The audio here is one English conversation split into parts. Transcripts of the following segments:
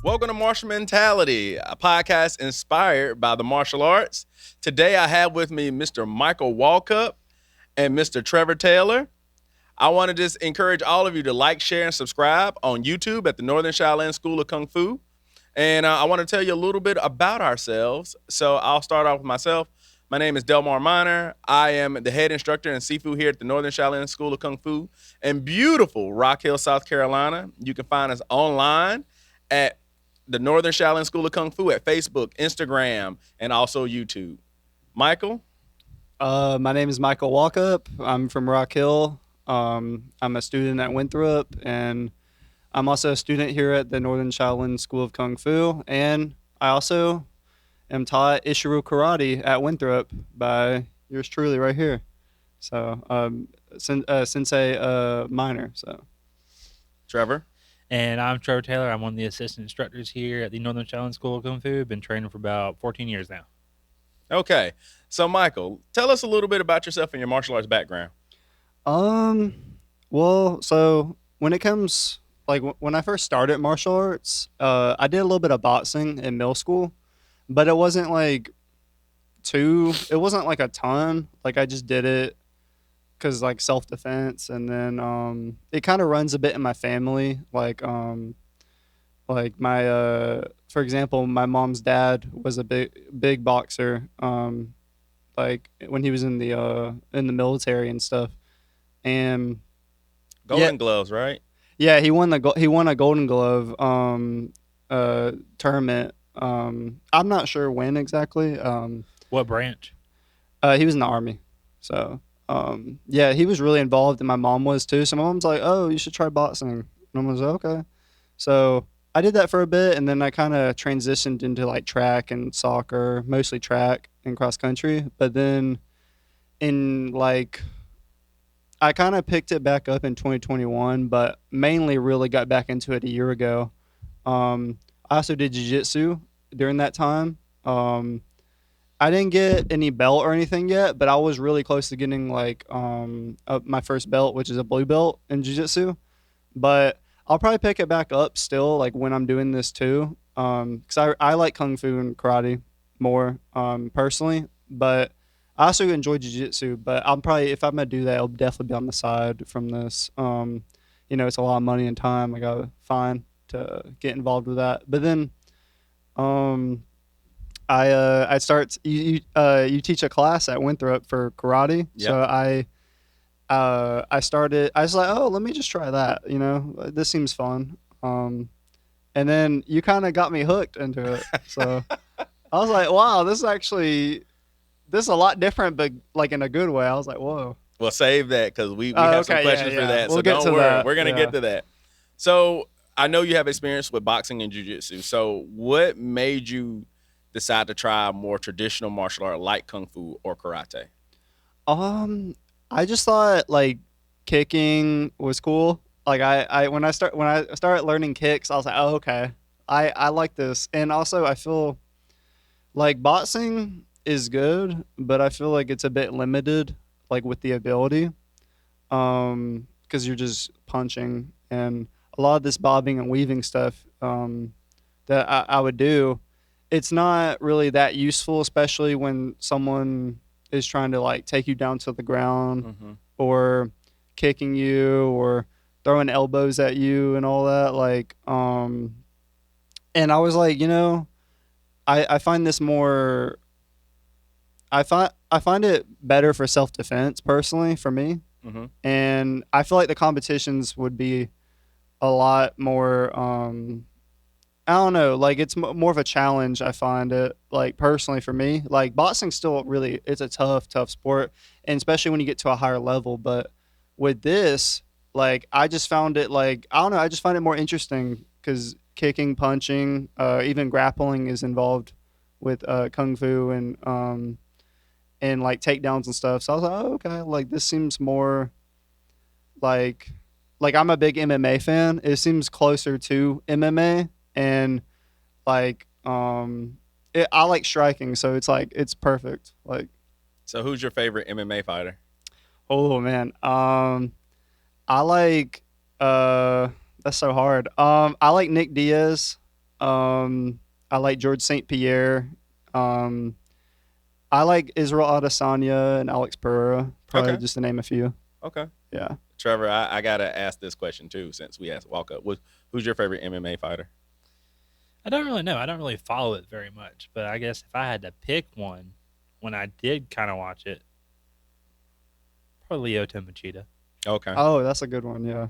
Welcome to Martial Mentality, a podcast inspired by the martial arts. Today I have with me Mr. Michael Walkup and Mr. Trevor Taylor. I want to just encourage all of you to like, share, and subscribe on YouTube at the Northern Shaolin School of Kung Fu. And I want to tell you a little bit about ourselves. So I'll start off with myself. My name is Delmar Miner. I am the head instructor in Sifu here at the Northern Shaolin School of Kung Fu in beautiful Rock Hill, South Carolina. You can find us online at the Northern Shaolin School of Kung Fu at Facebook, Instagram, and also YouTube. Michael? My name is Michael Walkup. I'm from Rock Hill. I'm a student at Winthrop, and I'm also a student here at the Northern Shaolin School of Kung Fu. And I also am taught Ishiru Karate at Winthrop by yours truly right here. So, Sensei Minor. So, Trevor? And I'm Trevor Taylor. I'm one of the assistant instructors here at the Northern Shaolin School of Kung Fu. Been training for about 14 years now. Okay. So, Michael, tell us a little bit about yourself and your martial arts background. So when it comes when I first started martial arts, I did a little bit of boxing in middle school, but it wasn't it wasn't like a ton. Like I just did it because like self defense, and then it kind of runs a bit in my family. Like my for example, my mom's dad was a big boxer. Like when he was in the military and stuff, and yeah, Golden Gloves, right? yeah, he won a Golden Glove tournament. I'm not sure when exactly. What branch? He was in the army, so yeah, he was really involved, and my mom was too. So my mom's like, "Oh, you should try boxing." And I was like, "Okay." So I did that for a bit, and then I kind of transitioned into like track and soccer, mostly track and cross country. But then in like I kind of picked it back up in 2021, but mainly really got back into it a year ago. I also did jiu-jitsu during that time. I didn't get any belt or anything yet, but I was really close to getting my first belt, which is a blue belt in jiu-jitsu. But I'll probably pick it back up still, like when I'm doing this too, because I like kung fu and karate more personally, but I also enjoy jiu-jitsu. But I'm probably, if I'm gonna do that, I'll definitely be on the side from this. It's a lot of money and time I gotta find to get involved with that. But then um, I start you teach a class at Winthrop for karate, Yep. so I started. I was like, oh, let me just try that. This seems fun. And then you kind of got me hooked into it. So I was like, wow, this is a lot different, but like in a good way. I was like, whoa. Well, save that because we Oh, have some okay, questions yeah, for yeah. that. We'll So get don't to worry. that, We're going to yeah. get to that. So I know you have experience with boxing and jiu-jitsu. So what made you decide to try a more traditional martial art like kung fu or karate? Um, I just thought like kicking was cool. Like when I started learning kicks, I was like, oh, okay, I like this. And also I feel like boxing is good, but I feel like it's a bit limited, like with the ability, because you're just punching, and a lot of this bobbing and weaving stuff that I would do, it's not really that useful, especially when someone is trying to like take you down to the ground Mm-hmm. or kicking you or throwing elbows at you and all that. And I was like, I find this more. I find it better for self defense personally for me, Mm-hmm. and I feel like the competitions would be a lot more. I don't know, like it's more of a challenge. I find it like personally for me, like boxing still really it's a tough sport, and especially when you get to a higher level. But with this, like I just found it like I don't know, I just find it more interesting because kicking, punching, even grappling is involved with kung fu and like takedowns and stuff. So I was like, oh, okay, like this seems more like I'm a big MMA fan. It seems closer to MMA, and like I like striking, so it's like it's perfect. Like, So who's your favorite MMA fighter? oh man, I like uh that's so hard. I like Nick Diaz. I like George St. Pierre. Um, I like Israel Adesanya and Alex Pereira, probably Okay. just to name a few. Okay. Yeah. Trevor, I gotta ask this question too, since we asked Walkup. Who's your favorite MMA fighter? I don't really know. I don't really follow it very much, but I guess if I had to pick one, when I did kind of watch it, probably Leo Machida. Okay. Oh, that's a good one. Yeah.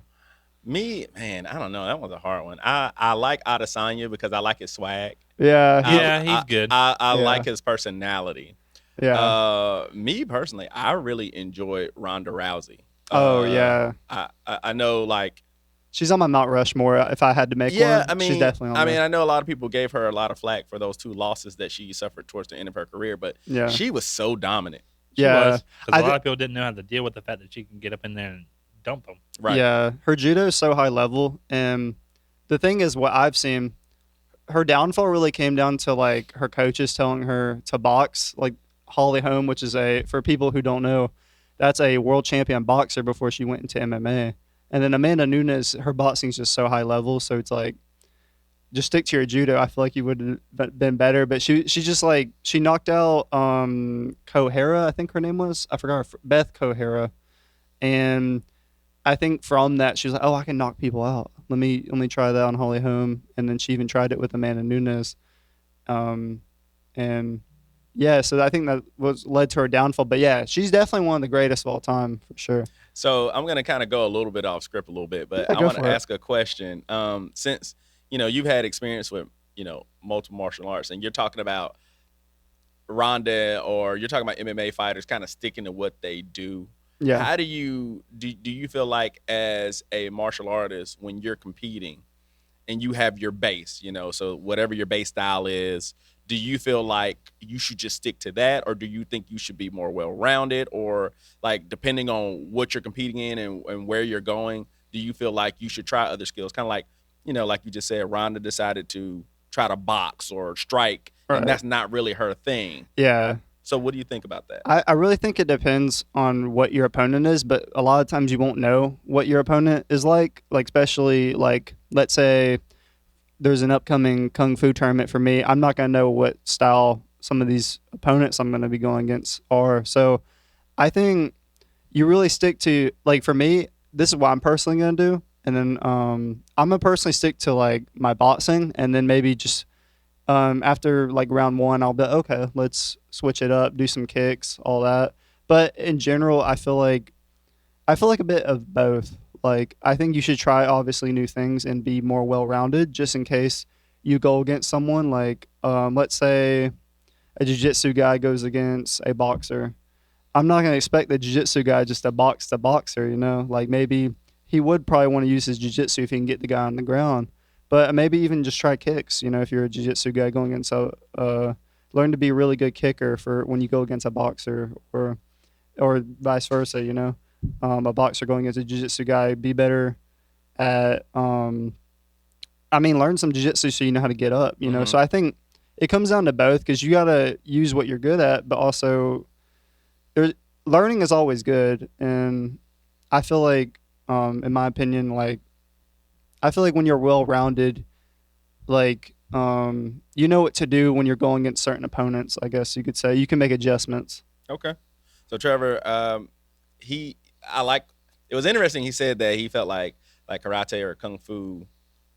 Me, man, I don't know. That was a hard one. I like Adesanya because I like his swag. Yeah. Yeah, he's good. I like Yeah. his personality. Yeah. Me personally, I really enjoy Ronda Rousey. Oh, yeah. I know, like, She's on my Mount Rushmore. If I had to make yeah. one, she's definitely on there. I know a lot of people gave her a lot of flack for those 2 losses that she suffered towards the end of her career, but Yeah. she was so dominant. She Yeah. was, because a lot of people didn't know how to deal with the fact that she can get up in there and dump them. Right. Yeah. Her judo is so high level. And the thing is, what I've seen, her downfall really came down to like her coaches telling her to box. Like Holly Holm, which is for people who don't know, that's a world champion boxer before she went into MMA. And then Amanda Nunes, her boxing's just so high level. So it's like, just stick to your judo. I feel like you would have been better. But she just like, she knocked out Kohara, I think her name was. I forgot Beth Kohara. And I think from that she was like, oh, I can knock people out. Let me try that on Holly Holm. And then she even tried it with Amanda Nunes. And yeah, so I think that was led to her downfall. But yeah, she's definitely one of the greatest of all time for sure. So I'm gonna kind of go a little bit off script a little bit, but Yeah, I go want to for it. ask a question. Since you've had experience with multiple martial arts, and you're talking about Ronda, or you're talking about MMA fighters kind of sticking to what they do. Yeah. How do you feel like, as a martial artist, when you're competing and you have your base, so whatever your base style is, do you feel like you should just stick to that, or do you think you should be more well-rounded, or like depending on what you're competing in and where you're going, do you feel like you should try other skills? Kind of like, like you just said, Ronda decided to try to box or strike, Right. and that's not really her thing. Yeah. So what do you think about that? I really think it depends on what your opponent is, but a lot of times you won't know what your opponent is like especially like, let's say there's an upcoming Kung Fu tournament for me. I'm not going to know what style some of these opponents I'm going to be going against are. So I think you really stick to, like, for me, this is what I'm personally going to do. And then I'm going to personally stick to like my boxing, and then maybe just after like round one, I'll be okay, let's switch it up, do some kicks, all that. But in general, I feel like a bit of both. Like, I think you should try obviously new things and be more well-rounded, just in case you go against someone like, let's say a jiu-jitsu guy goes against a boxer. I'm not going to expect the jiu-jitsu guy just to box the boxer, like maybe he would probably want to use his jiu-jitsu if he can get the guy on the ground. But maybe even just try kicks. If you're a jiu-jitsu guy going against learn to be a really good kicker for when you go against a boxer, or vice versa. A boxer going against a jiu-jitsu guy, be better at. Learn some jiu-jitsu so you know how to get up. Mhm. So I think it comes down to both, because you gotta use what you're good at, but also learning is always good. And I feel like, in my opinion, like, I feel like when you're well-rounded, like, you know what to do when you're going against certain opponents. I guess you could say you can make adjustments. Okay. So Trevor, I like. It was interesting. He said that he felt like karate or kung fu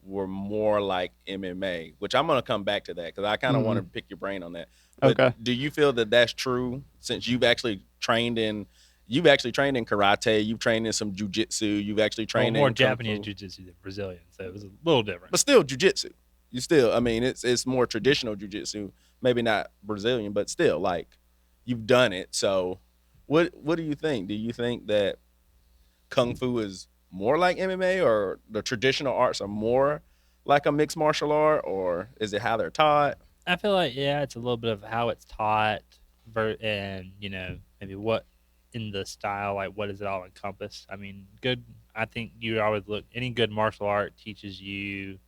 were more like MMA, which I'm gonna come back to that because I kind of want to pick your brain on that. But Okay. do you feel that that's true, since you've actually trained in karate, you've trained in some jujitsu, you've actually trained more in kung Japanese fu, jiu-jitsu than Brazilian, so it was a little different. but still jujitsu. You still, it's more traditional jujitsu, maybe not Brazilian, but still, like, you've done it. So, what do you think? Do you think that kung fu is more like MMA, or the traditional arts are more like a mixed martial art, or is it how they're taught? I feel like, yeah, it's a little bit of how it's taught, and maybe what in the style, like what does it all encompass? Good. I think you always look, any good martial art teaches you,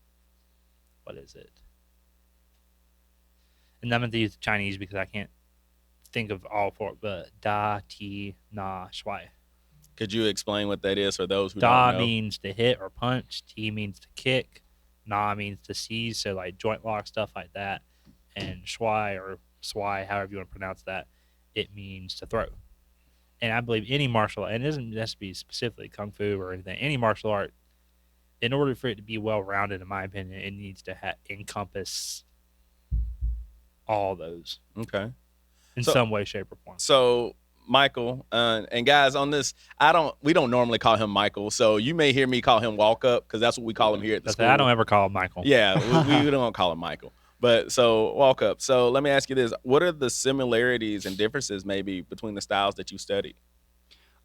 what is it? And I'm going to use Chinese because I can't think of all four, but Da Ti Na Shui. Could you explain what that is for those who Da don't know? means to hit or punch. Ti means to kick. Na means to seize, so like joint lock stuff like that, and Shuai or Swai, however you want to pronounce that, it means to throw. And I believe any martial art, and it doesn't just be specifically kung fu or anything, any martial art, in order for it to be well rounded, in my opinion, it needs to encompass all those Okay. in So some way, shape, or form. so Michael, and guys on this, we don't normally call him Michael, so you may hear me call him Walkup because that's what we call him here at the school. I don't ever call him Michael. Yeah, we don't call him Michael. But so Walkup. So let me ask you this: what are the similarities and differences maybe between the styles that you study?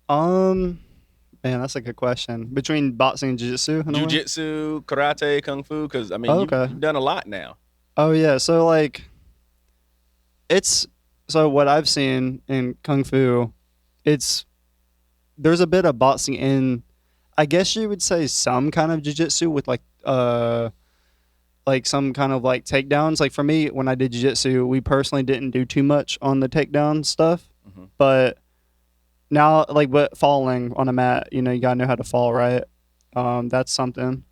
Man, that's a good question. Between boxing and jiu-jitsu, in a way? Jiu-jitsu, karate, kung fu, because I mean Oh, okay. you've done a lot now. Oh yeah, so like it's so what I've seen in kung fu, it's there's a bit of boxing in, I guess you would say, some kind of jiu-jitsu with like some kind of like takedowns. Like for me, when I did jiu-jitsu, we personally didn't do too much on the takedown stuff, Mm-hmm. but now but falling on a mat, you gotta know how to fall right. That's something.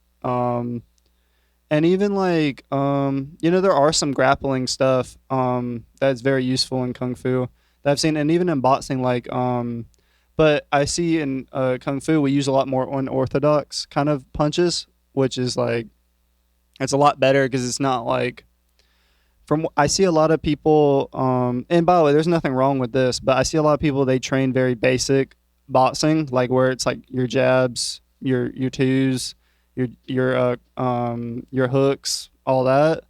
And even there are some grappling stuff that's very useful in kung fu that I've seen, and even in boxing, but I see in kung fu we use a lot more unorthodox kind of punches, which is like it's a lot better because it's not like I see a lot of people, and by the way, there's nothing wrong with this, but I see a lot of people, they train very basic boxing, like where it's like your jabs, your twos, your hooks, all that.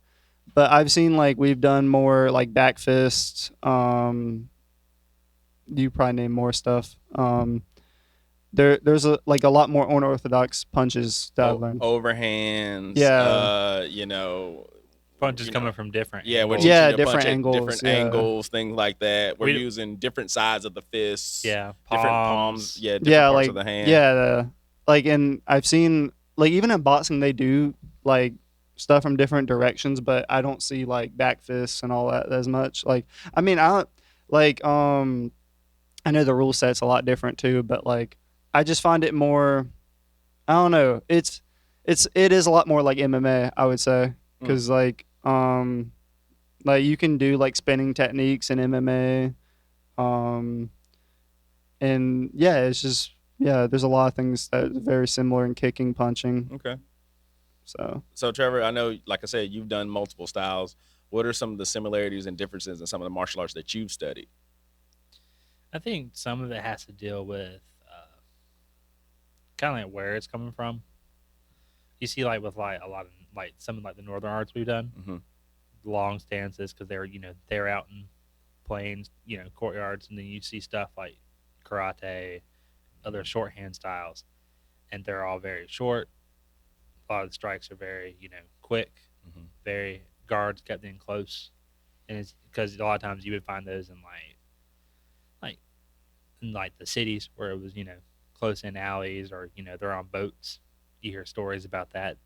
But I've seen like we've done more like back fists. You probably name more stuff. There's a lot more unorthodox punches that I've learned. Overhands. Yeah. Punches coming from different Yeah, we're angles. teaching Yeah, you to different punch at angles, different yeah. angles, things like that. We're We- using different sides of the fists. Yeah, different palms. Yeah, different Yeah, parts like of the hand. and I've seen like even in boxing they do like stuff from different directions, but I don't see like back fists and all that as much. Like I mean I don't like I know the rule set's a lot different too, but like I just find it more, I don't know. It is a lot more like MMA, I would say, because like you can do like spinning techniques in MMA, and yeah, it's just there's a lot of things that are very similar in kicking, punching. Okay. So Trevor, I know, like I said, you've done multiple styles. What are some of the similarities and differences in some of the martial arts that you've studied? I think some of it has to deal with kind of like where it's coming from. You see, like with like a lot of like some of like the northern arts we've done, Mm-hmm. long stances because they're out in plains, courtyards, and then you see stuff like karate, other shorthand styles, and they're all very short. A lot of the strikes are very quick, Mm-hmm. very guards kept in close, and it's because a lot of times you would find those in like the cities where it was close in alleys or they're on boats. You hear stories about that.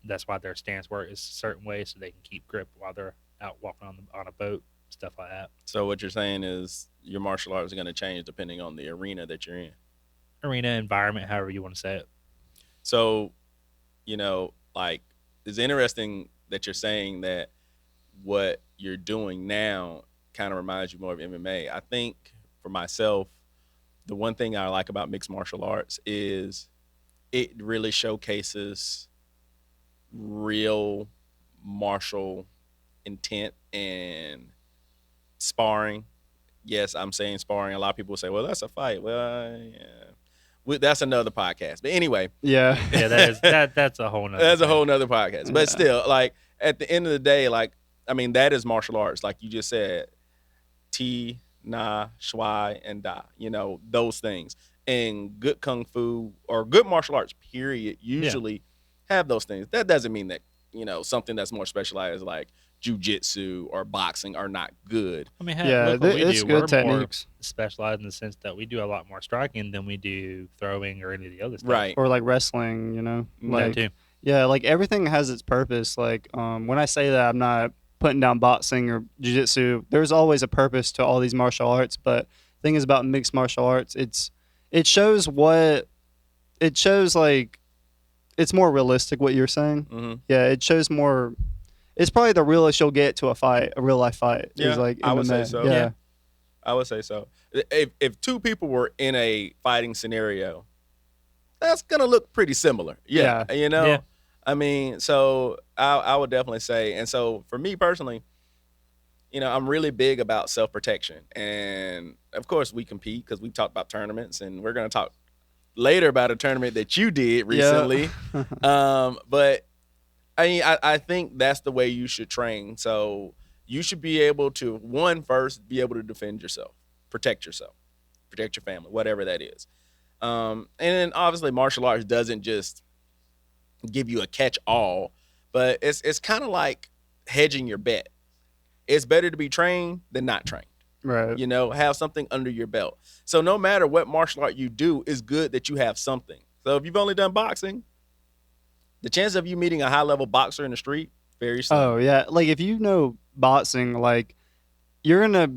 That's why their stance work is a certain way so they can keep grip while they're out walking on a boat, stuff like that. So what you're saying is your martial arts are going to change depending on the arena that you're in. Arena, environment, however you want to say it. So, like it's interesting that you're saying that what you're doing now kind of reminds you more of MMA. I think for myself, the one thing I like about mixed martial arts is it really showcases real martial intent and sparring. Yes, I'm saying sparring. A lot of people say, well, that's a fight. Well, yeah. That's another podcast. But anyway. yeah, That's a whole nother That's a thing. whole nother podcast. But Yeah. still, like, at the end of the day, like, I mean, that is martial arts. Like you just said, Ti, Na, Shuai, and Da. Those things. And good kung fu or good martial arts, period, usually have those things. That doesn't mean that, something that's more specialized like jiu-jitsu or boxing are not good. I mean, heck, yeah, look what we it's do. good We're more techniques. specialized in the sense that we do a lot more striking than we do throwing or any of the other stuff. Right. Or like wrestling, That like too. yeah, like everything has its purpose. Like when I say that, I'm not putting down boxing or jiu-jitsu. There's always a purpose to all these martial arts, but the thing is about mixed martial arts, it shows like it's more realistic what you're saying. Mm-hmm. Yeah, it shows more. It's probably the realest you'll get to a real life fight. Yeah, is like I would say MMA. so. Yeah. Yeah. I would say so. If two people were in a fighting scenario, that's gonna look pretty similar. Yeah, you know. Yeah. I mean, so I would definitely say, and so for me personally, you know, I'm really big about self protection, and of course we compete because we talked about tournaments, and we're gonna talk later about a tournament that you did recently. But I mean, I think that's the way you should train. So you should be able to first be able to defend yourself, protect your family, whatever that is. And then obviously martial arts doesn't just give you a catch all, but it's kind of like hedging your bet. It's better to be trained than not trained. Right. You know, have something under your belt. So no matter what martial art you do, it's good that you have something. So if you've only done boxing, the chance of you meeting a high level boxer in the street, very slim. Oh yeah, like if you know boxing, like you're gonna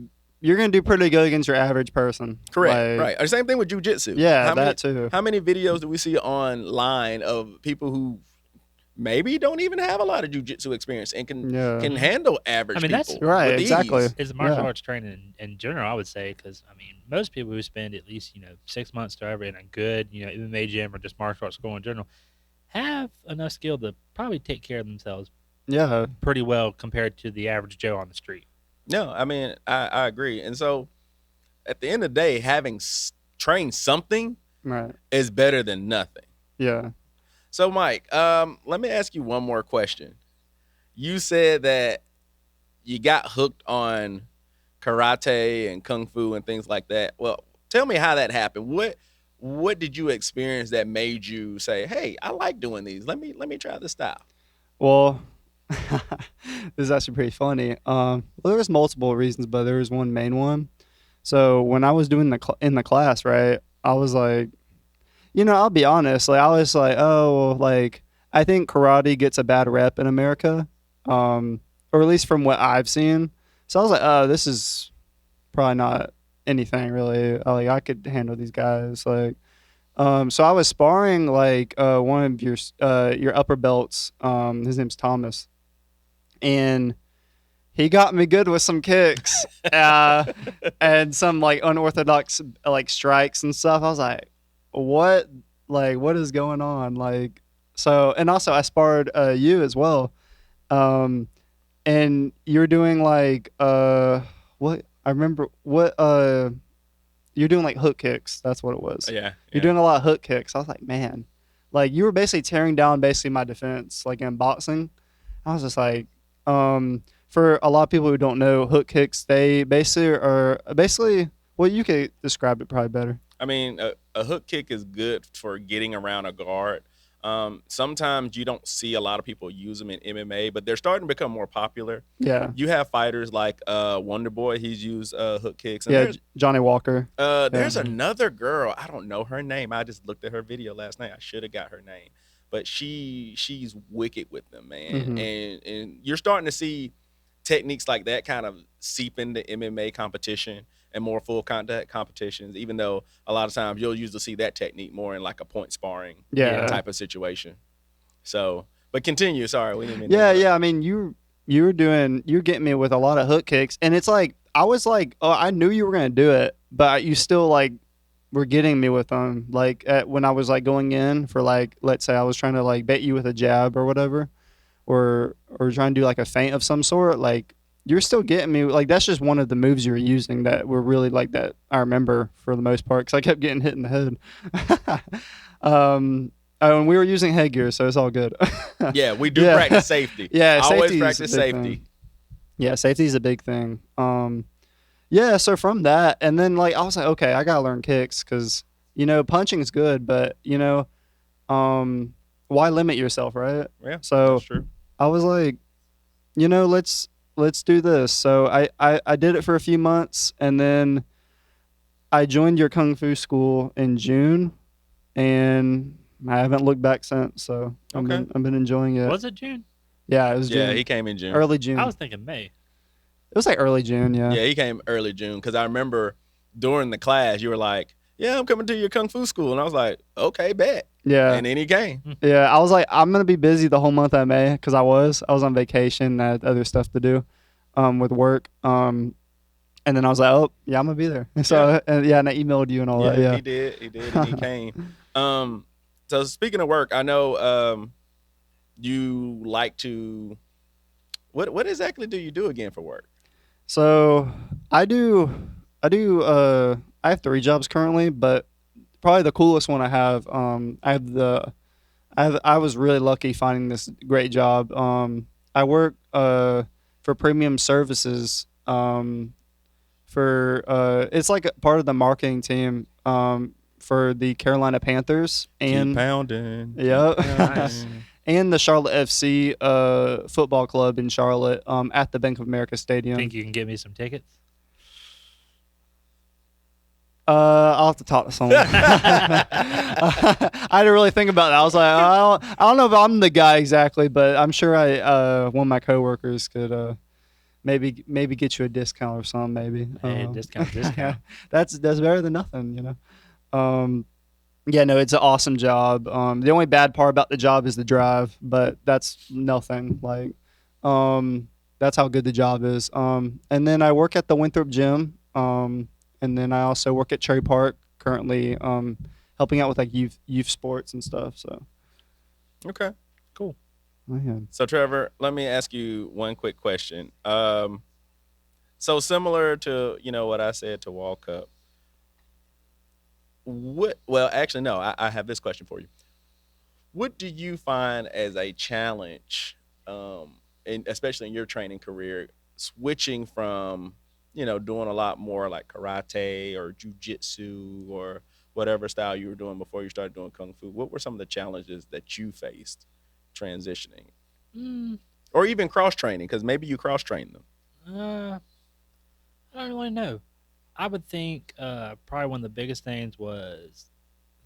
do pretty good against your average person. Correct. Like, Right. The same thing with jujitsu. Yeah, that too. How many videos do we see online of people who maybe don't even have a lot of jujitsu experience and can handle average I mean, people? that's right, with exactly. ease? It's martial arts training in general, I would say, because I mean, most people who spend at least 6 months to ever in a good MMA gym or just martial arts school in general have enough skill to probably take care of themselves Yeah. pretty well compared to the average Joe on the street. No, I mean I agree. And so at the end of the day, having trained something Right. is better than nothing. Yeah. So Mike, let me ask you one more question. You said that you got hooked on karate and kung fu and things like that. Well, tell me how that happened. What did you experience that made you say, "Hey, I like doing these. Let me try this style." Well, this is actually pretty funny. Well, there was multiple reasons, but there was one main one. So when I was doing in the class, right, I was like, I'll be honest. Like I was like, oh, like I think karate gets a bad rep in America, or at least from what I've seen. So I was like, oh, this is probably not anything really. Like I could handle these guys. Like, so I was sparring like one of your upper belts. His name's Thomas, and he got me good with some kicks and some like unorthodox like strikes and stuff. I was like, what is going on? Like, so, and also I sparred you as well. And you're doing like, what I remember what, you're doing like hook kicks. That's what it was. Yeah. You're doing a lot of hook kicks. I was like, man, like you were basically tearing down basically my defense, like in boxing. I was just like, for a lot of people who don't know, hook kicks, they basically, well, you could describe it probably better. I mean, a hook kick is good for getting around a guard. Sometimes you don't see a lot of people use them in MMA, but they're starting to become more popular. Yeah. You have fighters like Wonder Boy. He's used hook kicks. And Yeah, Johnny Walker. There's another girl. I don't know her name. I just looked at her video last night. I should have got her name, but she's wicked with them, man. And you're starting to see techniques like that kind of seep into MMA competition and more full contact competitions, even though a lot of times you'll usually see that technique more in like a point sparring type of situation. So, but continue. Sorry, we didn't mean Yeah. I mean, you're getting me with a lot of hook kicks, and it's like I was like, oh, I knew you were gonna do it, but you still like were getting me with them. Like when I was like going in for like, let's say I was trying to like bait you with a jab or whatever, or trying to do like a feint of some sort, like. You're still getting me. Like, that's just one of the moves you were using that were really like that. I remember for the most part because I kept getting hit in the head. And we were using headgear, so it's all good. Yeah, we do practice safety. Yeah, always practice safety. Thing. Yeah, safety is a big thing. Yeah, so from that, and then like I was like, okay, I gotta learn kicks because punching is good, but why limit yourself, right? Yeah, so that's true. I was like, let's do this. So I did it for a few months, and then I joined your kung fu school in June, and I haven't looked back since. So I've been enjoying it. Was it June? Yeah, it was June. Yeah, he came in June. Early June. I was thinking May. It was like early June. Yeah. Yeah, he came early June because I remember during the class you were like, "Yeah, I'm coming to your kung fu school," and I was like, "Okay, bet." Yeah. And then he came. Yeah, I was like, I'm gonna be busy the whole month of May because I was on vacation. I had other stuff to do, with work. And then I was like, oh yeah, I'm gonna be there. So and I emailed you and all that. Yeah, he did, and he came. So speaking of work, I know you like to. What exactly do you do again for work? So I do I have 3 jobs currently, but probably the coolest one I have. I was really lucky finding this great job. I work for premium services. For it's like a part of the marketing team. For the Carolina Panthers Keep and pounding. yeah, Nice. and the Charlotte FC football club in Charlotte at the Bank of America Stadium. Think you can get me some tickets? I'll have to talk to someone. I had to really think about that. I was like, I don't know if I'm the guy exactly, but I'm sure one of my coworkers could maybe get you a discount or something. Maybe Hey, discount. that's better than nothing, Yeah, no, it's an awesome job. The only bad part about the job is the drive, but that's nothing. Like, that's how good the job is. And then I work at the Winthrop Gym. And then I also work at Cherry Park currently, helping out with like youth sports and stuff. So, Okay, cool. yeah. So Trevor, let me ask you one quick question. So similar to what I said to Walkup. Well, actually, no. I have this question for you. What do you find as a challenge, especially in your training career, switching from doing a lot more like karate or jujitsu or whatever style you were doing before you started doing kung fu? What were some of the challenges that you faced transitioning, Mm, or even cross training? Because maybe you cross train them. I don't really know. I would think probably one of the biggest things was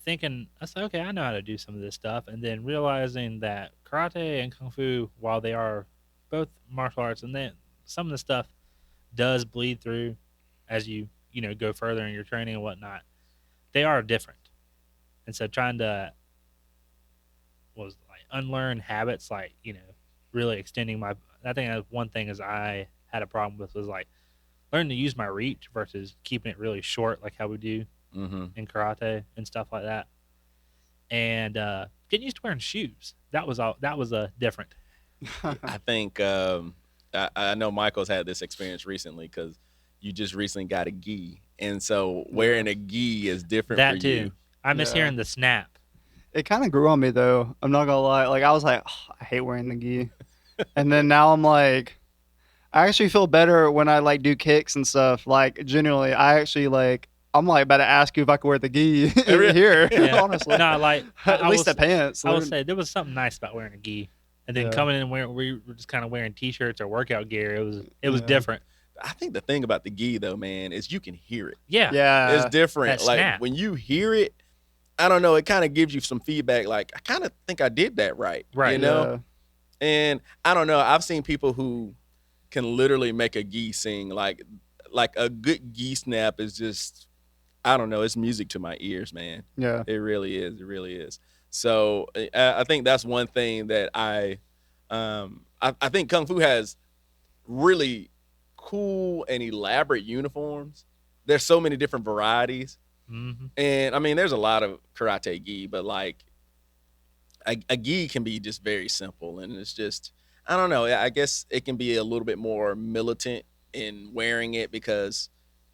thinking, I said, okay, I know how to do some of this stuff, and then realizing that karate and kung fu, while they are both martial arts, and then some of the stuff does bleed through as you go further in your training and whatnot, they are different. And so trying to was like unlearn habits, like really extending my. I think that's one thing is I had a problem with was like learning to use my reach versus keeping it really short, like how we do Mm-hmm. in karate and stuff like that. And getting used to wearing shoes. That was all. That was different. I think I know Michael's had this experience recently because you just recently got a gi, and so wearing a gi is different That for too. you. I miss Yeah. hearing the snap. It kind of grew on me though. I'm not gonna lie. Like I was like, "Oh, I hate wearing the gi, and then now I'm like, I actually feel better when I like do kicks and stuff. Like genuinely, I actually like. I'm like about to ask you if I could wear the gi Really? here. Yeah. Honestly, No, like at least the pants. I would say there was something nice about wearing a gi, and then Yeah. coming in wearing we were just kind of wearing t-shirts or workout gear. It was Yeah. different. I think the thing about the gi though, man, is you can hear it. Yeah. Yeah, It's different. that Like snap. when you hear it, I don't know. It kind of gives you some feedback. Like I kind of think I did that right. Right. You know. Yeah. And I don't know. I've seen people who can literally make a gi sing. Like a good gi snap is just. I don't know. It's music to my ears, man. Yeah. It really is. It really is. So I think that's one thing that I think Kung Fu has really cool and elaborate uniforms. There's so many different varieties. Mm-hmm. And I mean, there's a lot of karate gi, but like a gi can be just very simple. And it's just, I don't know. I guess it can be a little bit more militant in wearing it because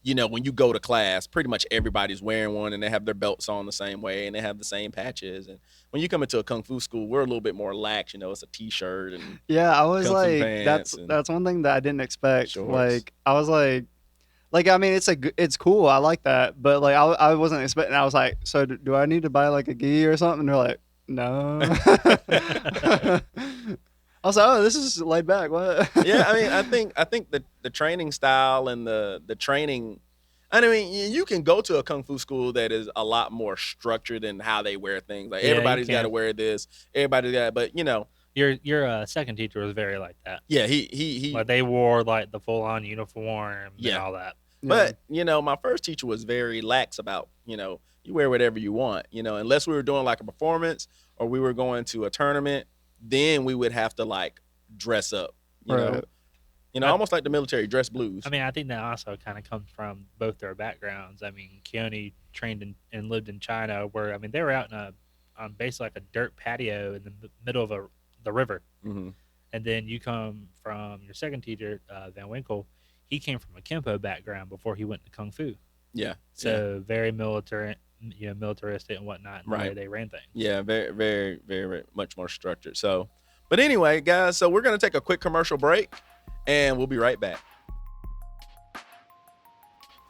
when you go to class, pretty much everybody's wearing one and they have their belts on the same way and they have the same patches. And when you come into a kung fu school, we're a little bit more lax. It's a t-shirt and Yeah, I was Kung Fu like, pants and that's one thing that I didn't expect. shorts. Like, I was like I mean, it's cool. I like that, but like I wasn't expecting. I was like, so do I need to buy like a gi or something? And they're like, no. I was like, oh, this is laid back. What? Yeah, I mean, I think the training style and the training. I mean, you can go to a kung fu school that is a lot more structured in how they wear things. Like Yeah, you everybody's got to can. wear this, everybody's got. But Your second teacher was very like that. yeah, he. Like they wore like the full on uniform and Yeah. all that. But my first teacher was very lax about you wear whatever you want, unless we were doing like a performance or we were going to a tournament, then we would have to like dress up, Right. I, almost like the military dress blues. I mean, I think that also kind of comes from both their backgrounds. I mean, Keone trained and lived in China, where I mean they were out in on basically like a dirt patio in the middle of the river. Hmm. And then you come from your second teacher, Van Winkle. He came from a Kempo background before he went to Kung Fu. Yeah. So very military, militaristic and whatnot, in the way Right. they ran things. Yeah, very, very, very, very much more structured. So, but anyway, guys, so we're going to take a quick commercial break and we'll be right back.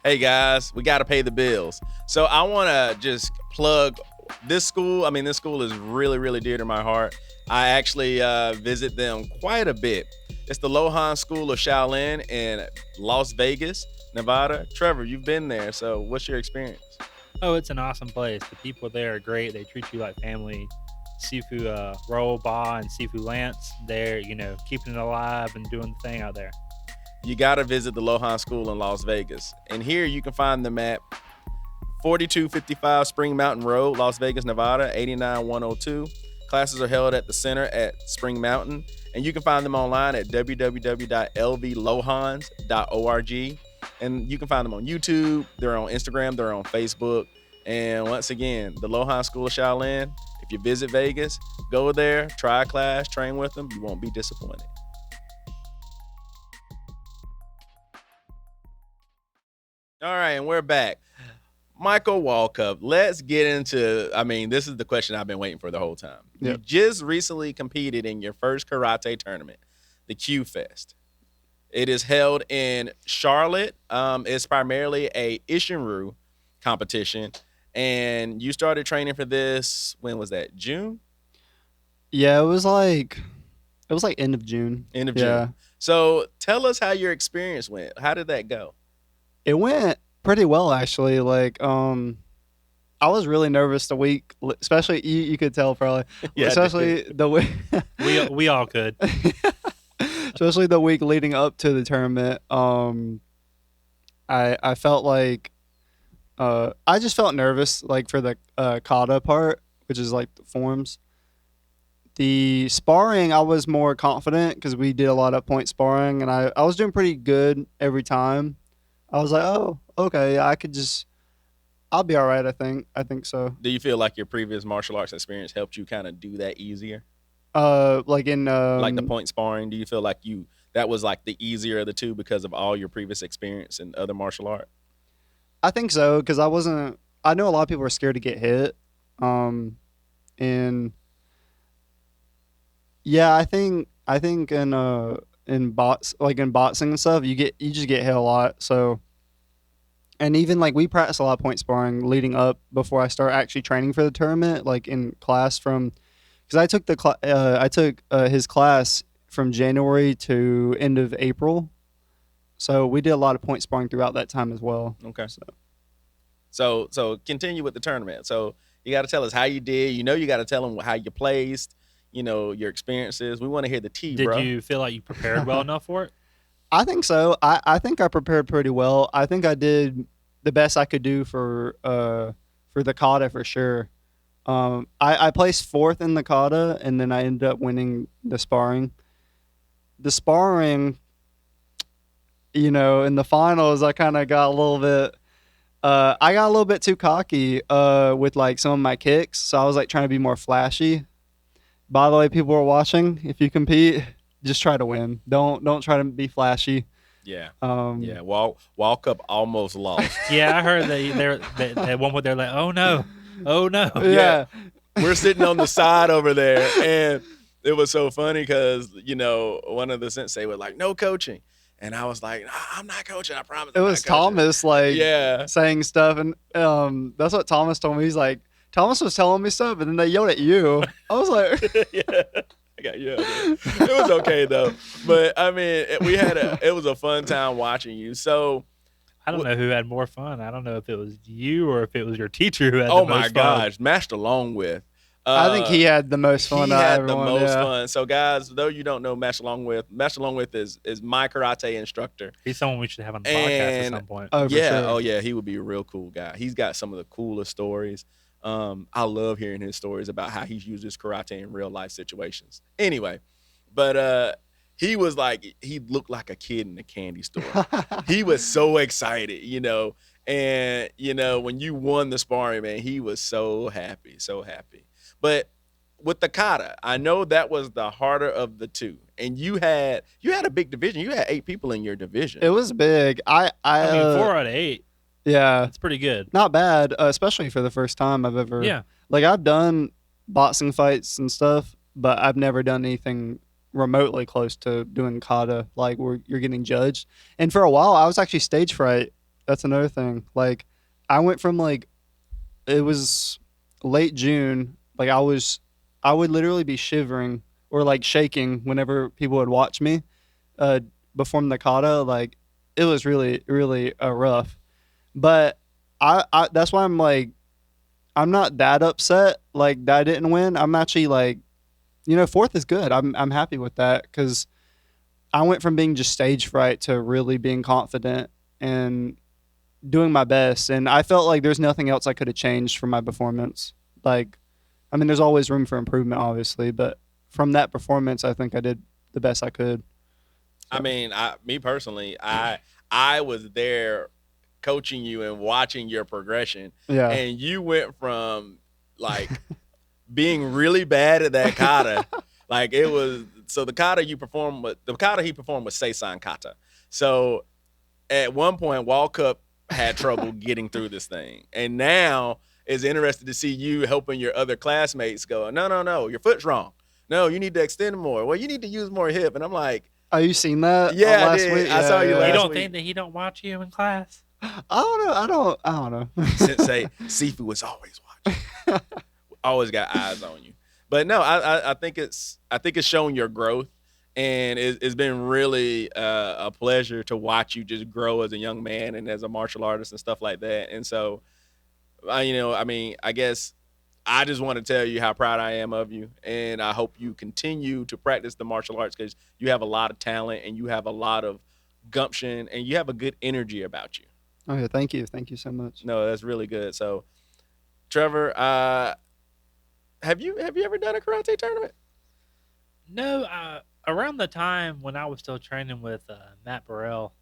Hey guys, we got to pay the bills. So I want to just plug this school. I mean, this school is really, really dear to my heart. I actually visit them quite a bit. It's the Lohan School of Shaolin in Las Vegas, Nevada. Trevor, you've been there. So what's your experience? Oh, it's an awesome place. The people there are great. They treat you like family. Sifu Roll Ba and Sifu Lance, they're keeping it alive and doing the thing out there. You got to visit the Lohan School in Las Vegas. And here you can find them at 4255 Spring Mountain Road, Las Vegas, Nevada, 89102. Classes are held at the center at Spring Mountain. And you can find them online at www.lvlohans.org. And you can find them on YouTube. They're on Instagram. They're on Facebook. And once again, the Lohan School of Shaolin. If you visit Vegas, go there, try a class, train with them. You won't be disappointed. All right, and we're back. Michael Walkup, let's get into, this is the question I've been waiting for the whole time. Yep. You just recently competed in your first karate tournament, the Q Fest. It is held in Charlotte. It's primarily a Ishinryu competition. And you started training for this, when was that? June? Yeah, it was like end of June. End of June. Yeah. So tell us how your experience went. How did that go? It went pretty well actually. Like I was really nervous the week, especially you could tell probably. Yeah, especially the week We all could. especially the week leading up to the tournament. I felt like I just felt nervous like for the kata part, which is like the forms. The sparring, I was more confident because we did a lot of point sparring, and I was doing pretty good every time. I was like, oh, okay, I'll be all right. I think so. Do you feel like your previous martial arts experience helped you kind of do that easier? Like in Like the point sparring, do you feel like that was like the easier of the two because of all your previous experience in other martial art? I think so because I know a lot of people are scared to get hit, and yeah, I think in boxing and stuff, you just get hit a lot. So, and even like we practice a lot of point sparring leading up before I start actually training for the tournament, like in class because I took his class from January to end of April. So we did a lot of point sparring throughout that time as well. Okay. So continue with the tournament. So you got to tell us how you did. You got to tell them how you placed. Your experiences. We want to hear the tea, bro. Did you feel like you prepared well enough for it? I think so. I think I prepared pretty well. I think I did the best I could do for the kata for sure. I placed fourth in the kata, and then I ended up winning the sparring. The sparring, in the finals, I kind of got a little bit. I got a little bit too cocky with like some of my kicks, so I was like trying to be more flashy. By the way, people are watching. If you compete, just try to win. Don't try to be flashy. Yeah. Yeah. Walkup almost lost. Yeah, I heard they at one point they're like, oh no. Yeah. We're sitting on the side over there, and it was so funny because one of the sensei was like, "No coaching," and I was like, "I'm not coaching. I promise." It was Thomas saying stuff, and that's what Thomas told me. He's like, Thomas was telling me stuff, and then they yelled at you. I was like, yeah, I got you. It was okay though, but it was a fun time watching you. So I don't know who had more fun. I don't know if it was you or if it was your teacher who had oh the most my fun. gosh, matched along with. I think he had the most fun He out of had the everyone. most Yeah. fun. So, guys, though you don't know Master Longwith is my karate instructor. He's someone we should have on the podcast at And some point. Oh, for yeah, sure. oh yeah, he would be a real cool guy. He's got some of the coolest stories. I love hearing his stories about how he's used his karate in real life situations. Anyway, but he was like, he looked like a kid in a candy store. He was so excited, and when you won the sparring, man, he was so happy, so happy. But with the kata, I know that was the harder of the two, and you had a big division. You had 8 people in your division. It was big. I mean, 4 out of 8. Yeah, That's pretty good. not bad, especially for the first time I've ever. Yeah. Like I've done boxing fights and stuff, but I've never done anything remotely close to doing kata, like where you're getting judged. And for a while, I was actually stage fright. That's another thing. Like I went from it was late June. Like I would literally be shivering or like shaking whenever people would watch me perform the kata. Like it was really, really rough. But I that's why I'm like, I'm not that upset like that I didn't win. I'm actually like, 4th is good. I'm happy with that because I went from being just stage fright to really being confident and doing my best. And I felt like there's nothing else I could have changed from my performance. Like, I mean, there's always room for improvement, obviously, but from that performance, I think I did the best I could. I mean, me personally, I was there coaching you and watching your progression. Yeah. And you went from like being really bad at that kata. Like it was, so the kata he performed was Seisan kata. So at one point, Walkup had trouble getting through this thing. And now is interested to see you helping your other classmates go, no, your foot's wrong. No, you need to extend more. Well, you need to use more hip. And I'm like, oh, you seen that? Yeah, last I did. week? I saw you You last don't week. think that he don't watch you in class? I don't know. Sensei Sifu was always watching. Always got eyes on you. But no, I think it's showing your growth, and it's been really a pleasure to watch you just grow as a young man and as a martial artist and stuff like that. And so, I guess I just want to tell you how proud I am of you, and I hope you continue to practice the martial arts because you have a lot of talent and you have a lot of gumption and you have a good energy about you. Oh yeah, thank you so much. No, that's really good. So, Trevor, have you ever done a karate tournament? No, around the time when I was still training with Matt Burrell,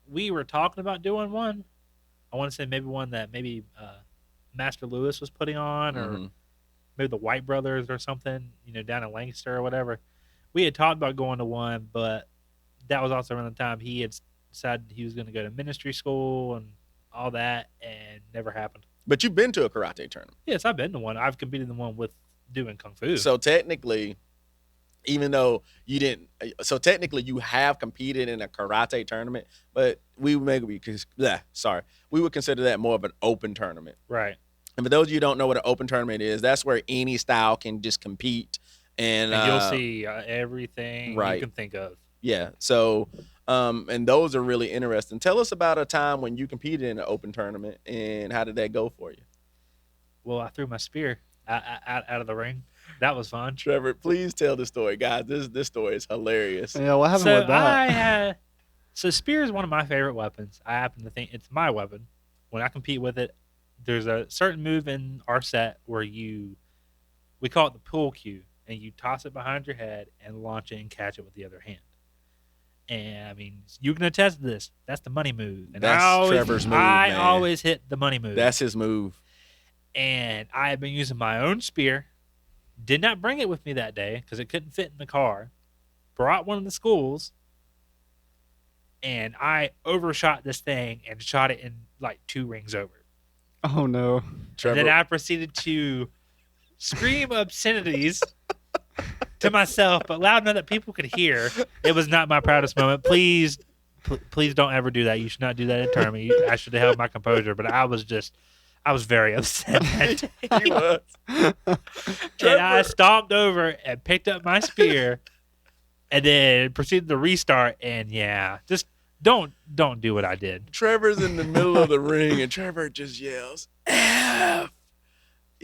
we were talking about doing one. I want to say maybe one that Master Lewis was putting on, or maybe the White Brothers or something, down in Lancaster or whatever. We had talked about going to one, but that was also around the time he had decided he was going to go to ministry school and all that, and never happened. But you've been to a karate tournament. Yes, I've been to one. I've competed in one with doing kung fu. So technically, even though you didn't, you have competed in a karate tournament, but we would consider that more of an open tournament. Right. And for those of you who don't know what an open tournament is, that's where any style can just compete. And you'll see everything you can think of. Yeah. So, and those are really interesting. Tell us about a time when you competed in an open tournament and how did that go for you? Well, I threw my spear out of the ring. That was fun. Trevor, please tell the story, guys. This story is hilarious. Yeah, what happened with that? So spear is one of my favorite weapons. I happen to think it's my weapon. When I compete with it, there's a certain move in our set where we call it the pull cue, and you toss it behind your head and launch it and catch it with the other hand. And I mean, you can attest to this. That's the money move. And that's Trevor's move. I man. always hit the money move. That's his move. And I have been using my own spear. Did not bring it with me that day because it couldn't fit in the car. Brought one of the schools, and I overshot this thing and shot it in like 2 rings over. Oh no! Trevor. And then I proceeded to scream obscenities to myself, but loud enough that people could hear. It was not my proudest moment. Please don't ever do that. You should not do that in a tournament. I should have held my composure, but I was very upset that day. He was. And I stomped over and picked up my spear and then proceeded to restart. And yeah, just don't do what I did. Trevor's in the middle of the ring and Trevor just yells, F.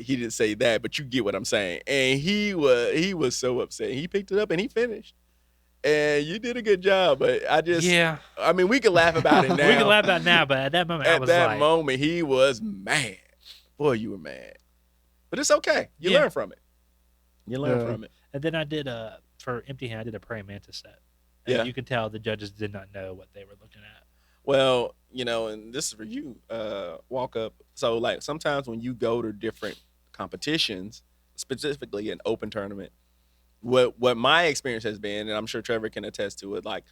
he didn't say that, but you get what I'm saying. And he was so upset. He picked it up and he finished. And you did a good job, but I mean, we can laugh about it now. We can laugh about it now, but at that moment, I At was that like, moment, he was mad. Boy, you were mad. But it's okay. You learn from it. You learn from it. And then I did for Empty Hand, I did a praying mantis set. And Yeah. you could tell the judges did not know what they were looking at. Well, and this is for you, Walk Up. So, like, sometimes when you go to different competitions, specifically an open tournament, what my experience has been, and I'm sure Trevor can attest to it, like,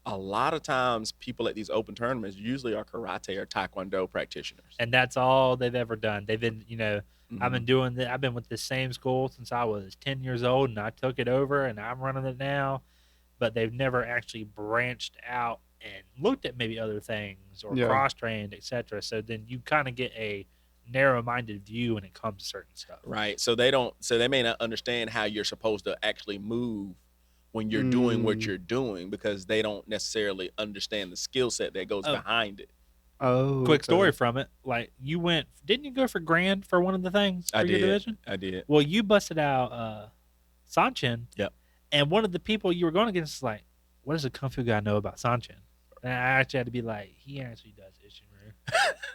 a lot of times people at these open tournaments usually are karate or taekwondo practitioners. And that's all they've ever done. They've been, Mm-hmm. I've been doing that. I've been with the same school since I was 10 years old, and I took it over, and I'm running it now. But they've never actually branched out and looked at maybe other things or cross-trained, etc. So then you kind of get a narrow-minded view when it comes to certain stuff. Right. So they may not understand how you're supposed to actually move when you're doing what you're doing, because they don't necessarily understand the skill set that goes behind it. Oh, quick story from it. Like, didn't you go for grand for one of the things for your division? I did. Well, you busted out Sanchin. Yep. And one of the people you were going against is like, what does a Kung Fu guy know about Sanchin? And I actually had to be like, he actually does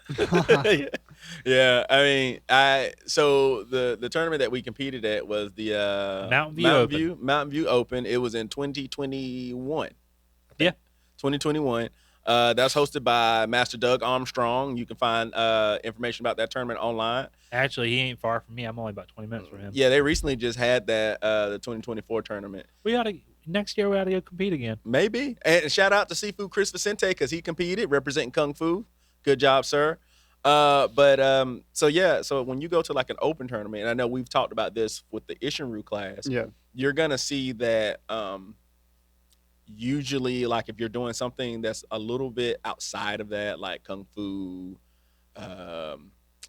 Ishinryu. Yeah. I mean, so the tournament that we competed at was the Mountain View Open. It was in 2021. Yeah. 2021. That's hosted by Master Doug Armstrong. You can find information about that tournament online. Actually, he ain't far from me. I'm only about 20 minutes from him. Yeah, they recently just had that the 2024 tournament. Next year we ought to go compete again. Maybe. And shout out to Seafood Chris Vicente, because he competed representing Kung Fu. Good job, sir. So when you go to like an open tournament, and I know we've talked about this with the Ishinryu class, you're gonna see that usually, like, if you're doing something that's a little bit outside of that, like Kung Fu,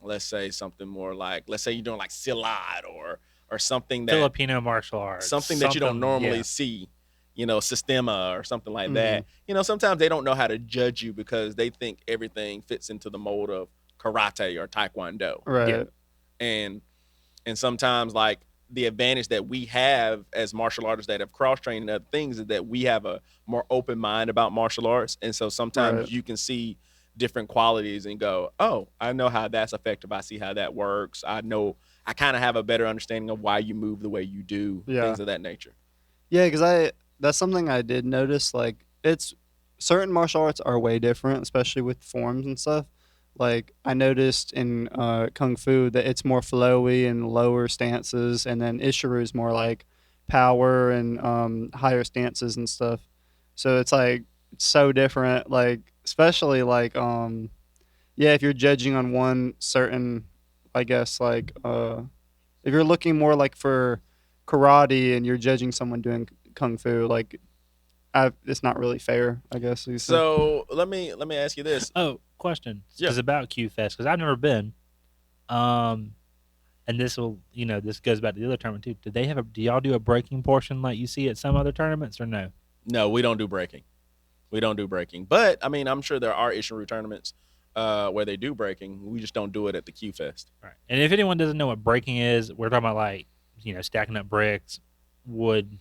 let's say something more like, let's say you're doing like Silat or something that Filipino martial arts, something that you don't normally see, Sistema or something like that. Sometimes they don't know how to judge you because they think everything fits into the mold of karate or taekwondo. Right. Yeah. And sometimes, like, the advantage that we have as martial artists that have cross-trained and other things is that we have a more open mind about martial arts. And so sometimes you can see different qualities and go, oh, I know how that's effective. I see how that works. I kind of have a better understanding of why you move the way you do, things of that nature. Yeah, because that's something I did notice. Like, it's certain martial arts are way different, especially with forms and stuff. Like, I noticed in Kung Fu that it's more flowy and lower stances, and then Ishinryu is more like power and higher stances and stuff. So it's like so different. Like, especially like if you're judging on one certain, I guess, like if you're looking more like for karate and you're judging someone doing Kung Fu, like, it's not really fair, I guess. So let me ask you this. Oh, question. It's about Q Fest, because I've never been. And this goes back to the other tournament too. Do y'all do a breaking portion like you see at some other tournaments, or no? No, we don't do breaking. But I mean, I'm sure there are Ishinryu tournaments where they do breaking. We just don't do it at the Q Fest. Right. And if anyone doesn't know what breaking is, we're talking about, like, stacking up bricks, wood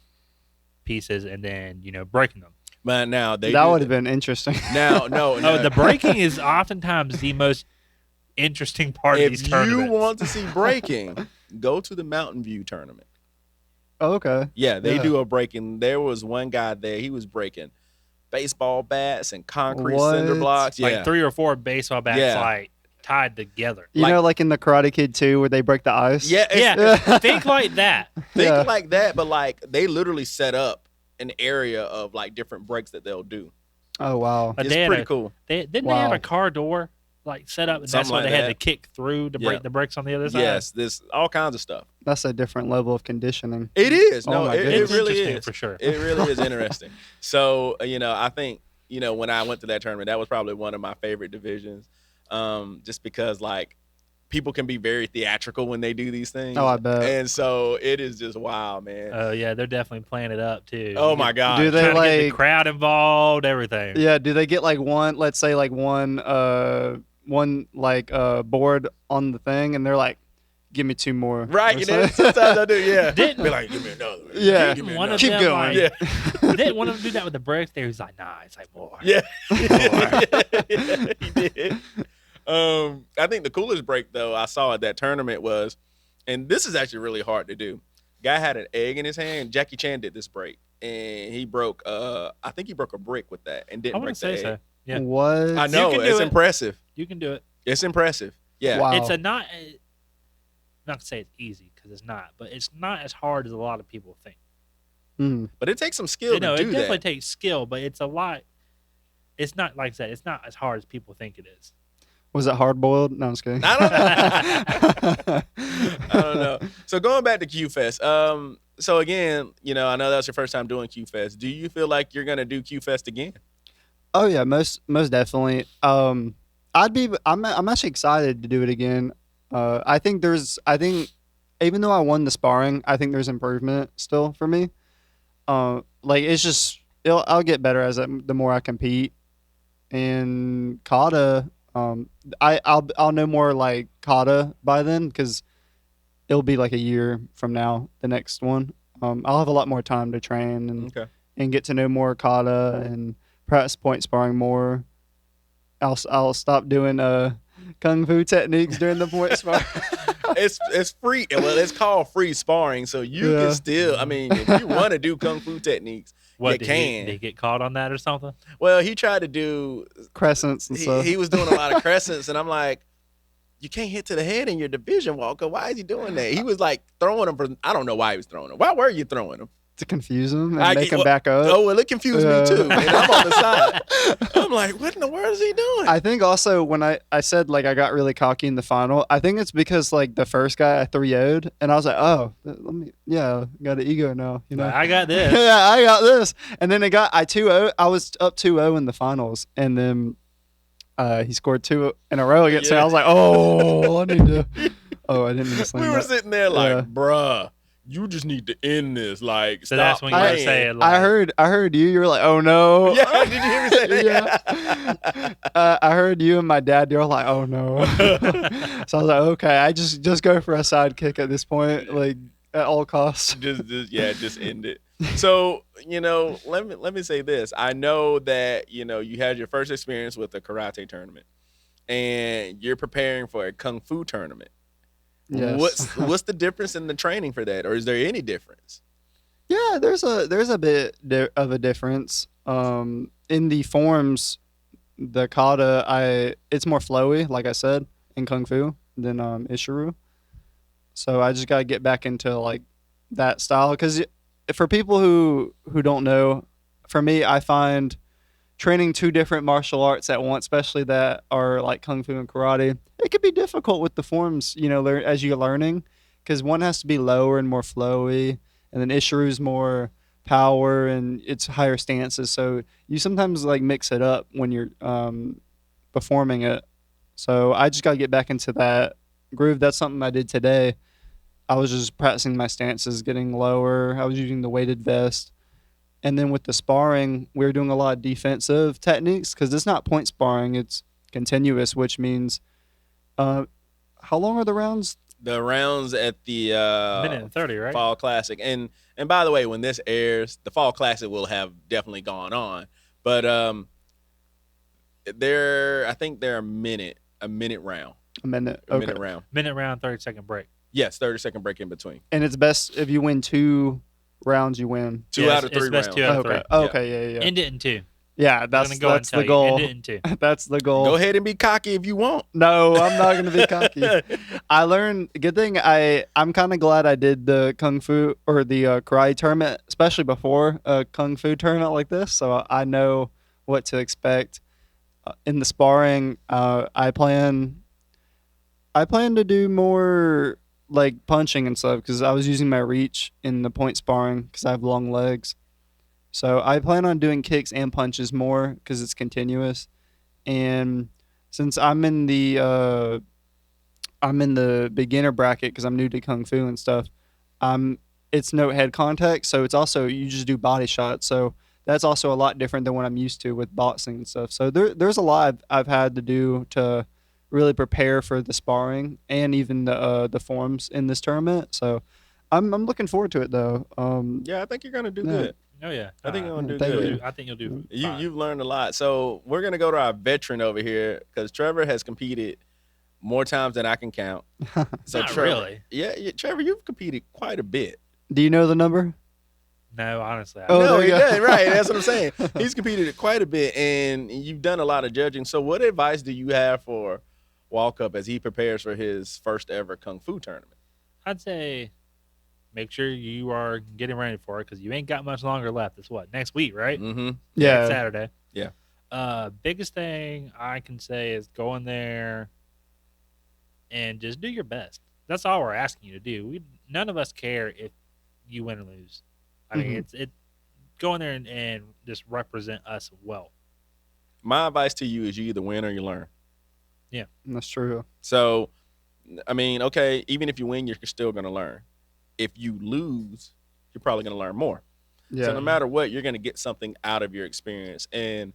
pieces, and then breaking them. But now that would have been interesting. No. The breaking is oftentimes the most interesting part of these tournaments. If you want to see breaking, go to the Mountain View tournament. Oh, okay. Yeah, they do a breaking. There was one guy there. He was breaking baseball bats and concrete cinder blocks. Yeah. Like 3 or 4 baseball bats, like, tied together. You know, like in the Karate Kid 2 where they break the ice? Yeah. Think like that. Think like that, but, like, they literally set up an area of, like, different breaks that they'll do. Oh, wow. It's pretty cool. Didn't they have a car door, like, set up, and that's what they had to kick through to break the bricks on the other side? Yes, there's all kinds of stuff. That's a different level of conditioning. It is. It really is. For sure. It really is interesting. So, I think, when I went to that tournament, that was probably one of my favorite divisions, just because, like, people can be very theatrical when they do these things. Oh, I bet. And so it is just wild, man. Oh, yeah, they're definitely playing it up, too. Oh, my God. Do they, trying to like, get the crowd involved, everything. Yeah, do they get, like, one board on the thing, and they're like, give me 2 more. Right, Or you know, something. sometimes I do, yeah. Didn't- Be like, give me another one. Yeah. Give me One another of Keep them, going. like, Yeah. didn't one of them do that with the bricks? There, he's like, nah, it's like more. Yeah. More. Yeah, he did. I think the coolest break though I saw at that tournament was, and this is actually really hard to do. Guy had an egg in his hand. Jackie Chan did this break, and he broke. I think he broke a brick with that, and I didn't break wouldn't the egg. say so. Yeah, What? I know can do it's it. impressive. you can do it. It's impressive. Yeah. Wow. It's not to say it's easy because it's not, but it's not as hard as a lot of people think. Mm. But it takes some skill You know, to it do definitely that. takes skill, but it's a lot. It's not like I said. It's not as hard as people think it is. Was it hard boiled? No, I'm just kidding. I don't know. I don't know. So going back to Q Fest. So again, you know, I know that's your first time doing Q Fest. Do you feel like you're gonna do Q Fest again? Oh yeah, most definitely. I'm actually excited to do it again. I think even though I won the sparring, I think there's improvement still for me. Like it's just I'll get better the more I compete. And kata, I'll know more like kata by then because it'll be like a year from now, the next one. I'll have a lot more time to train Okay. and get to know more kata and practice point sparring more. I'll stop doing kung fu techniques during the point sparring. It's free. Well, it's called free sparring, so you Yeah. can still. I mean, if you want to do kung fu techniques, What you did can. Did he get caught on that or something? Well, he tried to do. Crescents and stuff. He was doing a lot of crescents, and I'm like, you can't hit to the head in your division, Walker. Why is he doing that? He was like throwing them for. I don't know why he was throwing them. Why were you throwing them? to confuse them and I make get- them well, back up. Oh well, it confused me too. And I'm on the side. I'm like, what in the world is he doing? I think also when I said like I got really cocky in the final, I think it's because like the first guy I 3-0'd and I was like, oh, got an ego now, you know. Like, I got this. Yeah, I got this. And then I 2-0. I was up 2-0 in the finals, and then he scored 2 in a row against me. Yeah. I was like, oh, I need to. Oh, I didn't mean to slam We were that. sitting there like, Yeah. bruh, you just need to end this. Like, So stop that's when you were playing. saying, like, I heard you. You were like, oh no. Yeah, did you hear me say that? Yeah. I heard you and my dad. You were like, oh no. So I was like, okay, I just go for a side kick at this point, like at all costs. just end it. So, you know, let me say this. I know that, you know, you had your first experience with a karate tournament and you're preparing for a kung fu tournament. Yes. What's the difference in the training for that, or is there any difference? Yeah, there's a bit of a difference. In the forms, the kata, it's more flowy, like I said, in kung fu than ishiru. So I just gotta get back into like that style because for people who don't know, for me, I find training 2 different martial arts at once, especially that are like kung fu and karate, it could be difficult with the forms, you know, as you're learning, because one has to be lower and more flowy, and then ishiru's more power and it's higher stances. So you sometimes like mix it up when you're performing it. So I just got to get back into that groove. That's something I did today. I was just practicing my stances, getting lower. I was using the weighted vest. And then with the sparring, we were doing a lot of defensive techniques because it's not point sparring, it's continuous, which means how long are the rounds? The rounds at the minute and 30, right? Fall Classic, and by the way, when this airs, the Fall Classic will have definitely gone on. But I think they're a minute round. A minute. A Okay. minute round. Minute round, 30-second break. Yes, 30-second break in between. And it's best if you win 2 rounds, you win. Two Yeah, out of it's 3 best rounds. 2 out of Okay. 3. Okay. Yeah. End it in 2. Yeah. That's I'm gonna go and the tell you, goal. End it in 2. That's the goal. Go ahead and be cocky if you want. No, I'm not gonna be cocky. I learned. Good thing I'm kind of glad I did the kung fu or the karate tournament, especially before a kung fu tournament like this, so I know what to expect. In the sparring, I plan to do more like punching and stuff because I was using my reach in the point sparring because I have long legs. So I plan on doing kicks and punches more because it's continuous. And since I'm in the beginner bracket because I'm new to kung fu and stuff, it's no head contact, so it's also you just do body shots. So that's also a lot different than what I'm used to with boxing and stuff. So there's a lot I've had to do to really prepare for the sparring and even the forms in this tournament. So I'm looking forward to it though. Yeah, I think you're gonna do Yeah. good. Oh yeah, I think you're gonna do thank you'll good. you. do. I think you'll do You fine. you've learned a lot. So we're gonna go to our veteran over here because Trevor has competed more times than I can count. So Not Trevor, really. yeah, Trevor, you've competed quite a bit. Do you know the number? No, honestly, I Oh, don't. No, there he you go. does. Right, that's what I'm saying. He's competed quite a bit, and you've done a lot of judging. So, what advice do you have for Walkup as he prepares for his first ever kung fu tournament? I'd say make sure you are getting ready for it because you ain't got much longer left. It's what next week, right? Mm-hmm. Next Yeah. Saturday. Yeah. Biggest thing I can say is go in there and just do your best. That's all we're asking you to do. None of us care if you win or lose. I mean, Mhm. it go in there and just represent us well. My advice to you is you either win or you learn. That's true. So, I mean, okay, even if you win, you're still going to learn. If you lose, you're probably going to learn more. Yeah. So, no matter what, you're going to get something out of your experience. And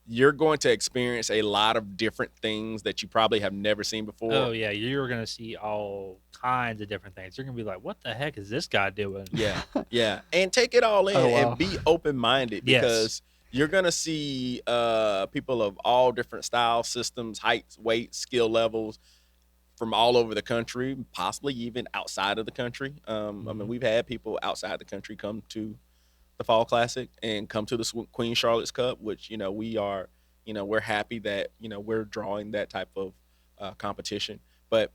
you're going to experience a lot of different things that you probably have never seen before. Oh yeah, you're gonna see all kinds of different things. You're gonna be like, "What the heck is this guy doing?" Yeah, yeah, and take it all in Oh, wow. and be open minded Yes. because you're gonna see people of all different styles, systems, heights, weights, skill levels from all over the country, possibly even outside of the country. I mean, we've had people outside the country come to the Fall Classic and come to the Queen Charlotte's Cup, which we are, we're happy that we're drawing that type of competition. But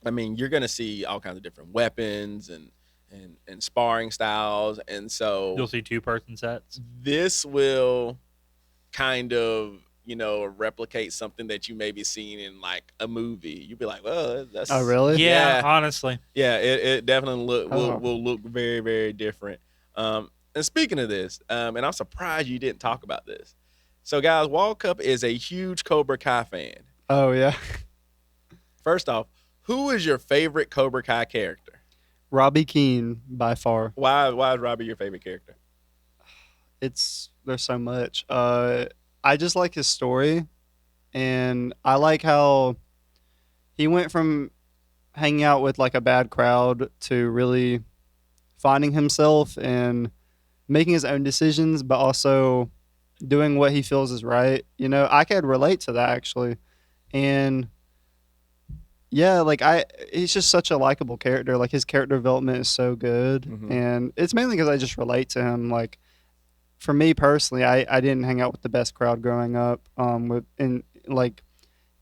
I mean, you're gonna see all kinds of different weapons and sparring styles, and so You'll see two-person sets. this will kind of replicate something that you maybe seen in like a movie. You'd be like, well, that's Oh, really? Yeah, Yeah. honestly. yeah, it definitely Oh. will look very, very different. And speaking of this, and I'm surprised you didn't talk about this. So, guys, Walkup is a huge Cobra Kai fan. Oh, yeah. First off, who is your favorite Cobra Kai character? Robbie Keane by far. Why is Robbie your favorite character? There's so much. I just like his story, and I like how he went from hanging out with like a bad crowd to really finding himself and making his own decisions, but also doing what he feels is right. I could relate to that actually, and yeah, he's just such a likable character. Like his character development is so good, Mhm. and it's mainly because I just relate to him. Like for me personally, I didn't hang out with the best crowd growing up.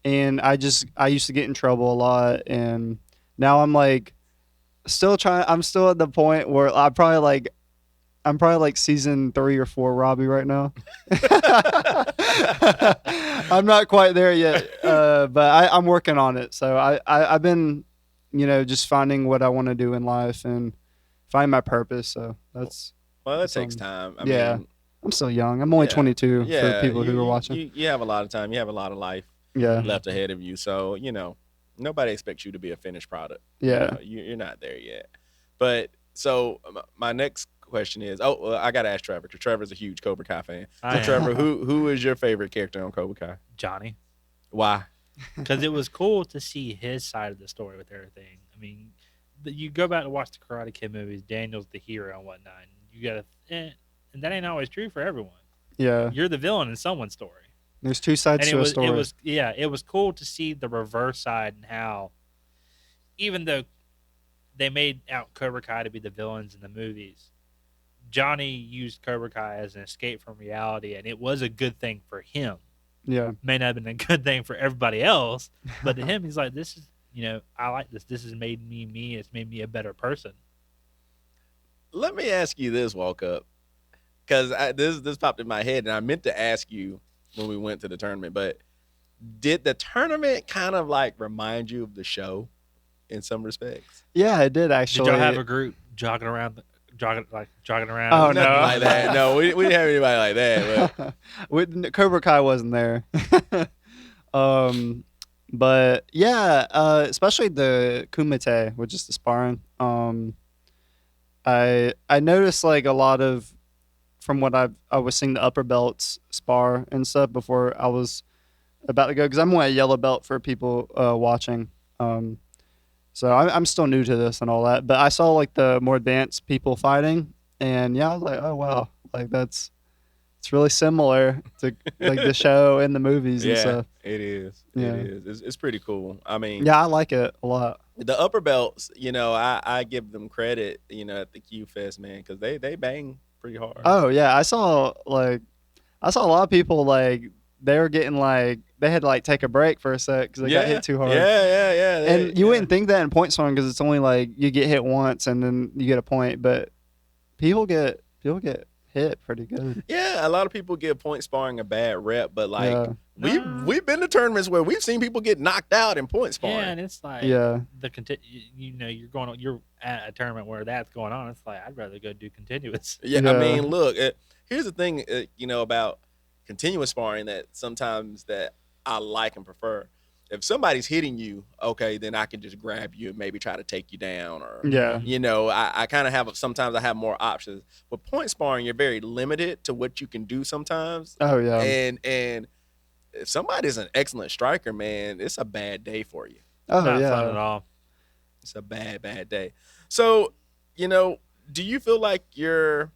And I used to get in trouble a lot, and now I'm like still trying. I'm still at the point where I'm probably like season 3 or 4 Robbie right now. I'm not quite there yet, but I'm working on it. So I've been, just finding what I want to do in life and find my purpose. So that's Well, that takes Um, time. I yeah. mean, I'm still young. I'm only Yeah. 22 yeah, for people who are watching. You have a lot of time. You have a lot of life Yeah, left ahead of you. So, nobody expects you to be a finished product. yeah. You're not there yet. But so my next question is, well, I got to ask Trevor because Trevor's a huge Cobra Kai fan. I So, am. Trevor, who is your favorite character on Cobra Kai? Johnny, Why? because it was cool to see his side of the story with everything. I mean, you go back to watch the Karate Kid movies. Daniel's the hero and whatnot. And you gotta, and that ain't always true for everyone. Yeah. You're the villain in someone's story. There's two sides And to a story. it was cool to see the reverse side and how even though they made out Cobra Kai to be the villains in the movies, Johnny used Cobra Kai as an escape from reality, and it was a good thing for him. Yeah. May not have been a good thing for everybody else, but to him, he's like, "This is, I like this. This has made me me. It's made me a better person." Let me ask you this, Walkup, because this popped in my head, and I meant to ask you when we went to the tournament, but did the tournament kind of like remind you of the show in some respects? Yeah, I did Did actually. y'all have a group jogging around? Jogging around. Oh, Nothing no. like that. No, we didn't have anybody like that. But Cobra Kai wasn't there. But yeah, especially the kumite, which is the sparring. I noticed like a lot of from what I was seeing the upper belts spar and stuff before I was about to go because I'm wearing a yellow belt for people watching. Um, so I'm still new to this and all that, but I saw like the more advanced people fighting, and yeah, I was like, oh wow, like it's really similar to like the show and the movies and Yeah, stuff. it is. It Yeah, is. It's pretty cool. I mean, yeah, I like it a lot. the upper belts, I give them credit, at the Q Fest, man, because they bang pretty hard. Oh yeah, I saw a lot of people like they were getting like they had to like take a break for a sec because they got Yeah, hit too hard. yeah, yeah, yeah. And you Yeah. wouldn't think that in point scoring because it's only like you get hit once and then you get a point, but people get hit pretty good. Yeah, a lot of people give point sparring a bad rep, but like Yeah, we've been to tournaments where we've seen people get knocked out in point Yeah, sparring. and it's like yeah, you're at a tournament where that's going on. It's like I'd rather go do continuous. Yeah, I yeah. mean, look, here's the thing, about continuous sparring that sometimes that I like and prefer. If somebody's hitting you, okay, then I can just grab you and maybe try to take you down, or Yeah. I kind of have sometimes I have more options. With point sparring, you're very limited to what you can do sometimes, Oh yeah. and if somebody's an excellent striker, man, it's a bad day for you. Oh Not fun at yeah. all. It's a bad day. So, you know, do you feel like your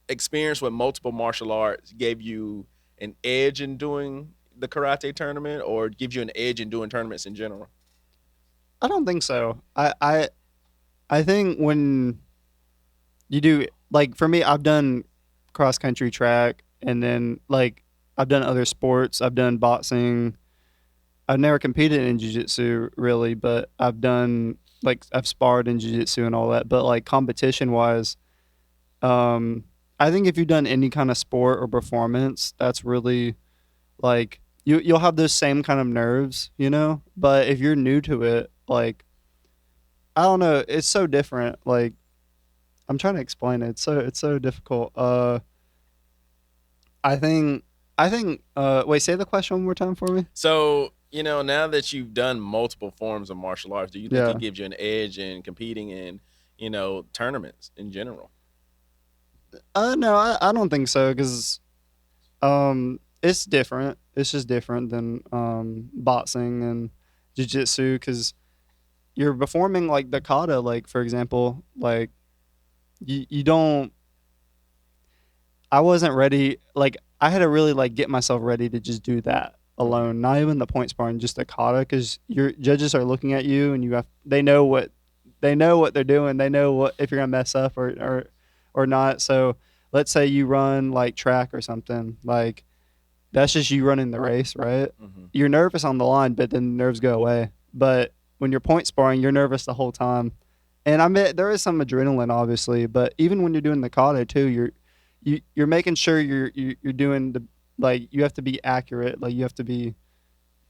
experience with multiple martial arts gave you an edge in doing the karate tournament, or gives you an edge in doing tournaments in general? I don't think so. I think when you do like for me, I've done cross country track and then like I've done other sports. I've done boxing. I've never competed in jiu-jitsu really, but I've done like I've sparred in jiu-jitsu and all that. But like competition wise, I think if you've done any kind of sport or performance, that's really like you'll have those same kind of nerves, you know. But if you're new to it, like I don't know, it's so different. Like I'm trying to explain it. It's so difficult. I think wait, say the question one more time for me. So, now that you've done multiple forms of martial arts, do you think Yeah. it gives you an edge in competing in, tournaments in general? No, I don't think so because it's different. It's just different than boxing and jiu-jitsu because you're performing like the kata, like for example, like you don't. I wasn't ready. Like I had to really like get myself ready to just do that alone. Not even the point sparring, just the kata, because your judges are looking at you and you have. They know what they're doing. They know what if you're gonna mess up or not. So let's say you run like track or something. Like that's just you running the race, right? Mm-hmm. You're nervous on the line, but then the nerves go away. But when you're point sparring, you're nervous the whole time. And I mean, there is some adrenaline, obviously, but even when you're doing the kata too, you're making sure you're doing the like you have to be accurate, like you have to do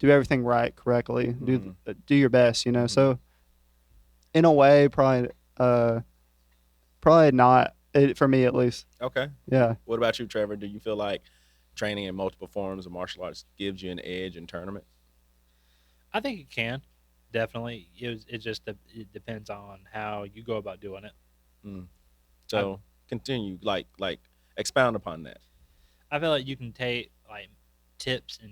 everything right, correctly, do your best, you know. Mhm. So in a way, probably not for me at least. Okay. Yeah. What about you, Trevor? Do you feel like training in multiple forms of martial arts gives you an edge in tournaments? I think it can definitely. It depends on how you go about doing it. Mm. I So continue, like expound upon that. I feel like you can take like tips and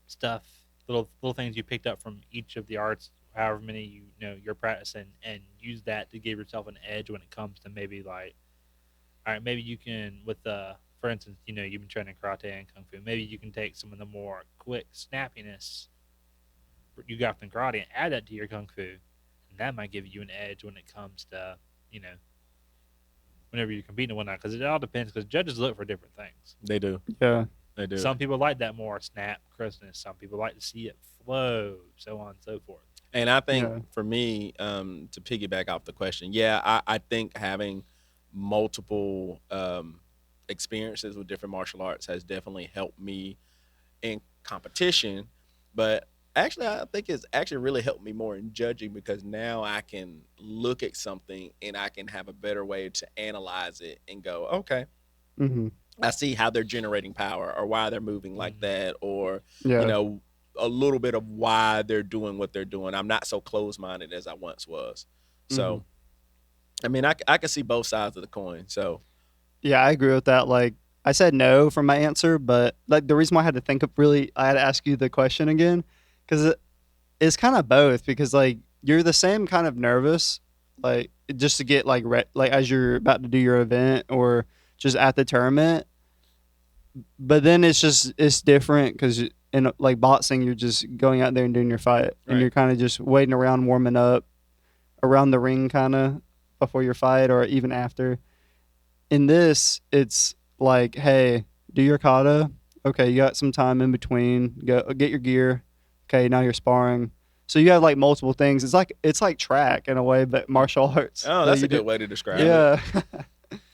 stuff, little things you picked up from each of the arts, however many you're practicing, and use that to give yourself an edge when it comes to maybe like, all right, maybe you can with for instance, you've been training karate and kung fu. Maybe you can take some of the more quick snappiness you got from karate and add that to your kung fu, and that might give you an edge when it comes to you know whenever you're competing and whatnot. Because it all depends. Because judges look for different things. They do. Yeah. They do. Some people like that more snap crispness. Some people like to see it flow, so on and so forth. And I think Yeah. for me, to piggyback off the question, yeah, I think having multiple experiences with different martial arts has definitely helped me in competition. But actually, I think it's actually really helped me more in judging, because now I can look at something and I can have a better way to analyze it and go, okay, Hmm. I see how they're generating power, or why they're moving like Mhm. that, or you Yeah. know a little bit of why they're doing what they're doing. I'm not so closed minded as I once was. Hmm. So I mean, I can see both sides of the coin. So Yeah, I agree with that. Like, I said no for my answer, but like the reason why I had to think of really, I had to ask you the question again, because it's kind of both. Because like you're the same kind of nervous, like just to get like like as you're about to do your event or just at the tournament, but then it's different because in like boxing you're just going out there and doing your fight, and Right. you're kind of just waiting around warming up around the ring kind of before your fight or even after. In this, it's like, hey, do your kata. Okay, you got some time in between. Go get your gear. Okay, now you're sparring. So you have like multiple things. It's like track in a way, but martial arts. Oh, that that's you a good do. way to describe it. Yeah.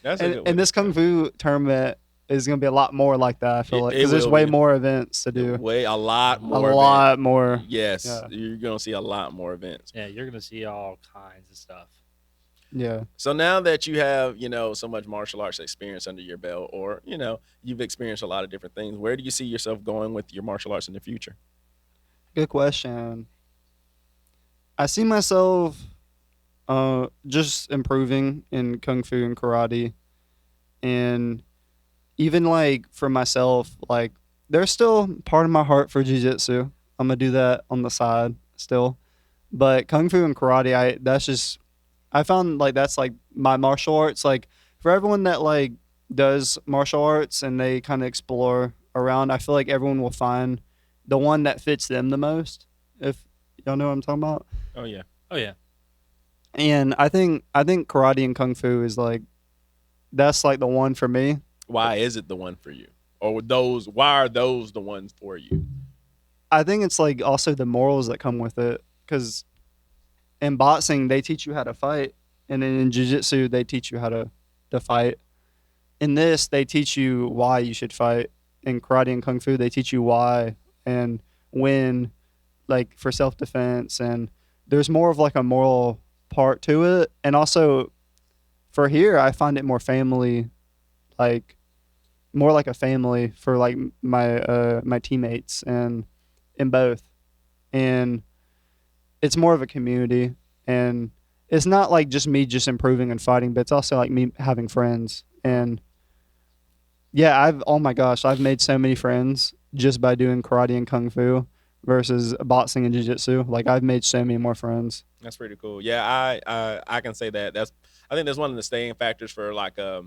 That's a and, good way. and to this kung describe fu tournament is gonna be a lot more like that. I feel It- like it because there's will way be. more events to it. do. Way a lot A more. lot more. Yes, Yeah. you're gonna see a lot more events. Yeah, you're gonna see all kinds of stuff. Yeah. So now that you have, so much martial arts experience under your belt, or you've experienced a lot of different things, where do you see yourself going with your martial arts in the future? Good question. I see myself just improving in kung fu and karate, and even like for myself, like there's still part of my heart for jiu-jitsu. I'm gonna do that on the side still, but kung fu and karate, I found like that's like my martial arts. Like for everyone that like does martial arts and they kind of explore around, I feel like everyone will find the one that fits them the most. If y'all know what I'm talking about. Oh yeah. Oh yeah, And I think karate and kung fu is like that's like the one for me. Why is it the one for you? Or those? Why are those the ones for you? I think it's like also the morals that come with it because in boxing they teach you how to fight, and then in jiu-jitsu they teach you how to fight. In this they teach you why you should fight. In karate and kung fu they teach you why and when, like for self-defense, and there's more of like a moral part to it. And also for here I find it more family, like more like a family for like my teammates and in both. And it's more of a community, and it's not like just me just improving and fighting, but it's also like me having friends. And yeah, oh my gosh, I've made so many friends just by doing karate and kung fu versus boxing and jiu-jitsu. Like I've made so many more friends. That's pretty cool. Yeah, I can say that. I think that's one of the staying factors for like a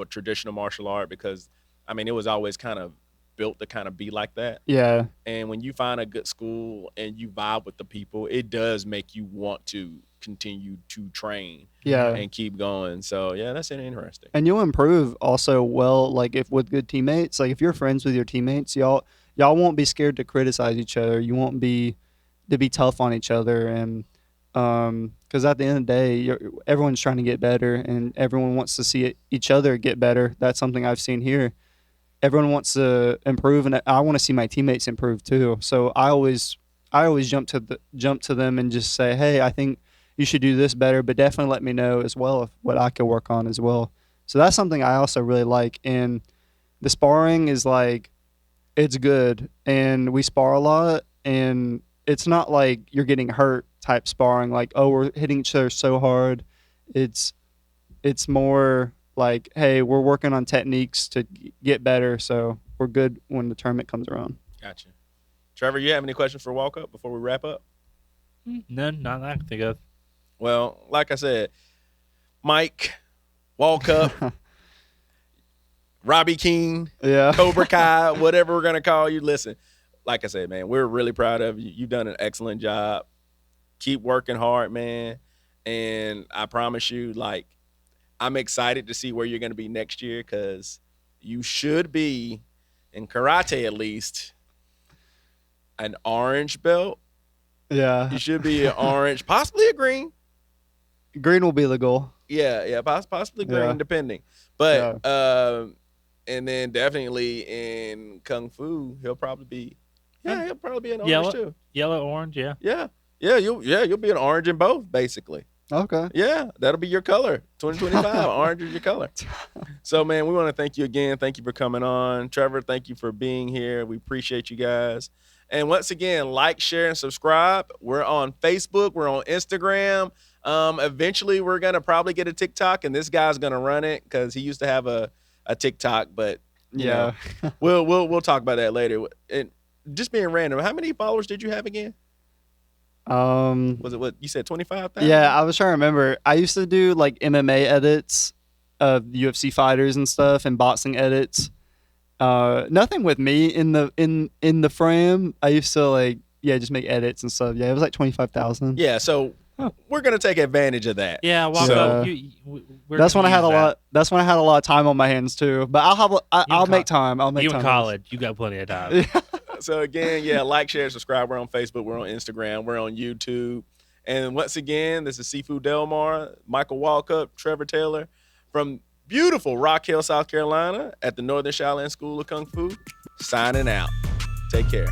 traditional martial art, because I mean it was always kind of built to kind of be like that. Yeah. And when you find a good school and you vibe with the people, it does make you want to continue to train Yeah. and keep going. So yeah, that's interesting. And you'll improve also well, like if with good teammates. Like if you're friends with your teammates, y'all won't be scared to criticize each other. You won't be to be tough on each other. And because at the end of the day, everyone's trying to get better, and everyone wants to see each other get better. That's something I've seen here. Everyone wants to improve, and I want to see my teammates improve too. So I always jump to them and just say, hey, I think you should do this better, but definitely let me know as well of what I could work on as well. So that's something I also really like. And the sparring is like it's good, and we spar a lot, and it's not like you're getting hurt type sparring. Like, oh, we're hitting each other so hard. It's more like, hey, we're working on techniques to get better, so we're good when the tournament comes around. Gotcha. Trevor, you have any questions for Walkup before we wrap up? none, not that I can think of. Well, like I said, Mike Walkup, Robbie King, Yeah. Cobra Kai, whatever we're gonna call you. Listen, like I said, man, we're really proud of you. You've done an excellent job. Keep working hard, man. And I promise you, like, I'm excited to see where you're gonna be next year, because you should be, in karate at least, an orange belt. Yeah. You should be an orange, possibly a green. Green will be the goal. Yeah, possibly green, Yeah. depending. But and then definitely in kung fu, he'll probably be he'll probably be an orange Yellow. too. Yellow, orange, yeah. You'll be an orange in both, basically. Okay. Yeah, that'll be your color. 2025, orange is your color. So man, we want to thank you again. Thank you for coming on. Trevor, thank you for being here. We appreciate you guys. And once again, like, share, and subscribe. We're on Facebook. We're on Instagram. Eventually, we're gonna probably get a TikTok, and this guy's gonna run it because he used to have a a TikTok, but you Yeah. know, we'll talk about that later. And just being random, how many followers did you have again? Was it what you said, 25,000? Yeah, I was trying to remember. I used to do like MMA edits of UFC fighters and stuff, and boxing edits. Nothing with me in the frame. I used to like just make edits and stuff. Yeah, it was like 25,000. Yeah, so we're gonna take advantage of that. Yeah, Walkup. So- That's when I had a lot. That's when I had a lot of time on my hands too. But I'll make time. I'll make You time. in college, you got plenty of time. So again, yeah, like, share, subscribe. We're on Facebook, we're on Instagram, we're on YouTube. And once again, this is Seafood Delmar, Michael Walkup, Trevor Taylor from beautiful Rock Hill, South Carolina at the Northern Shaolin School of Kung Fu, signing out. Take care.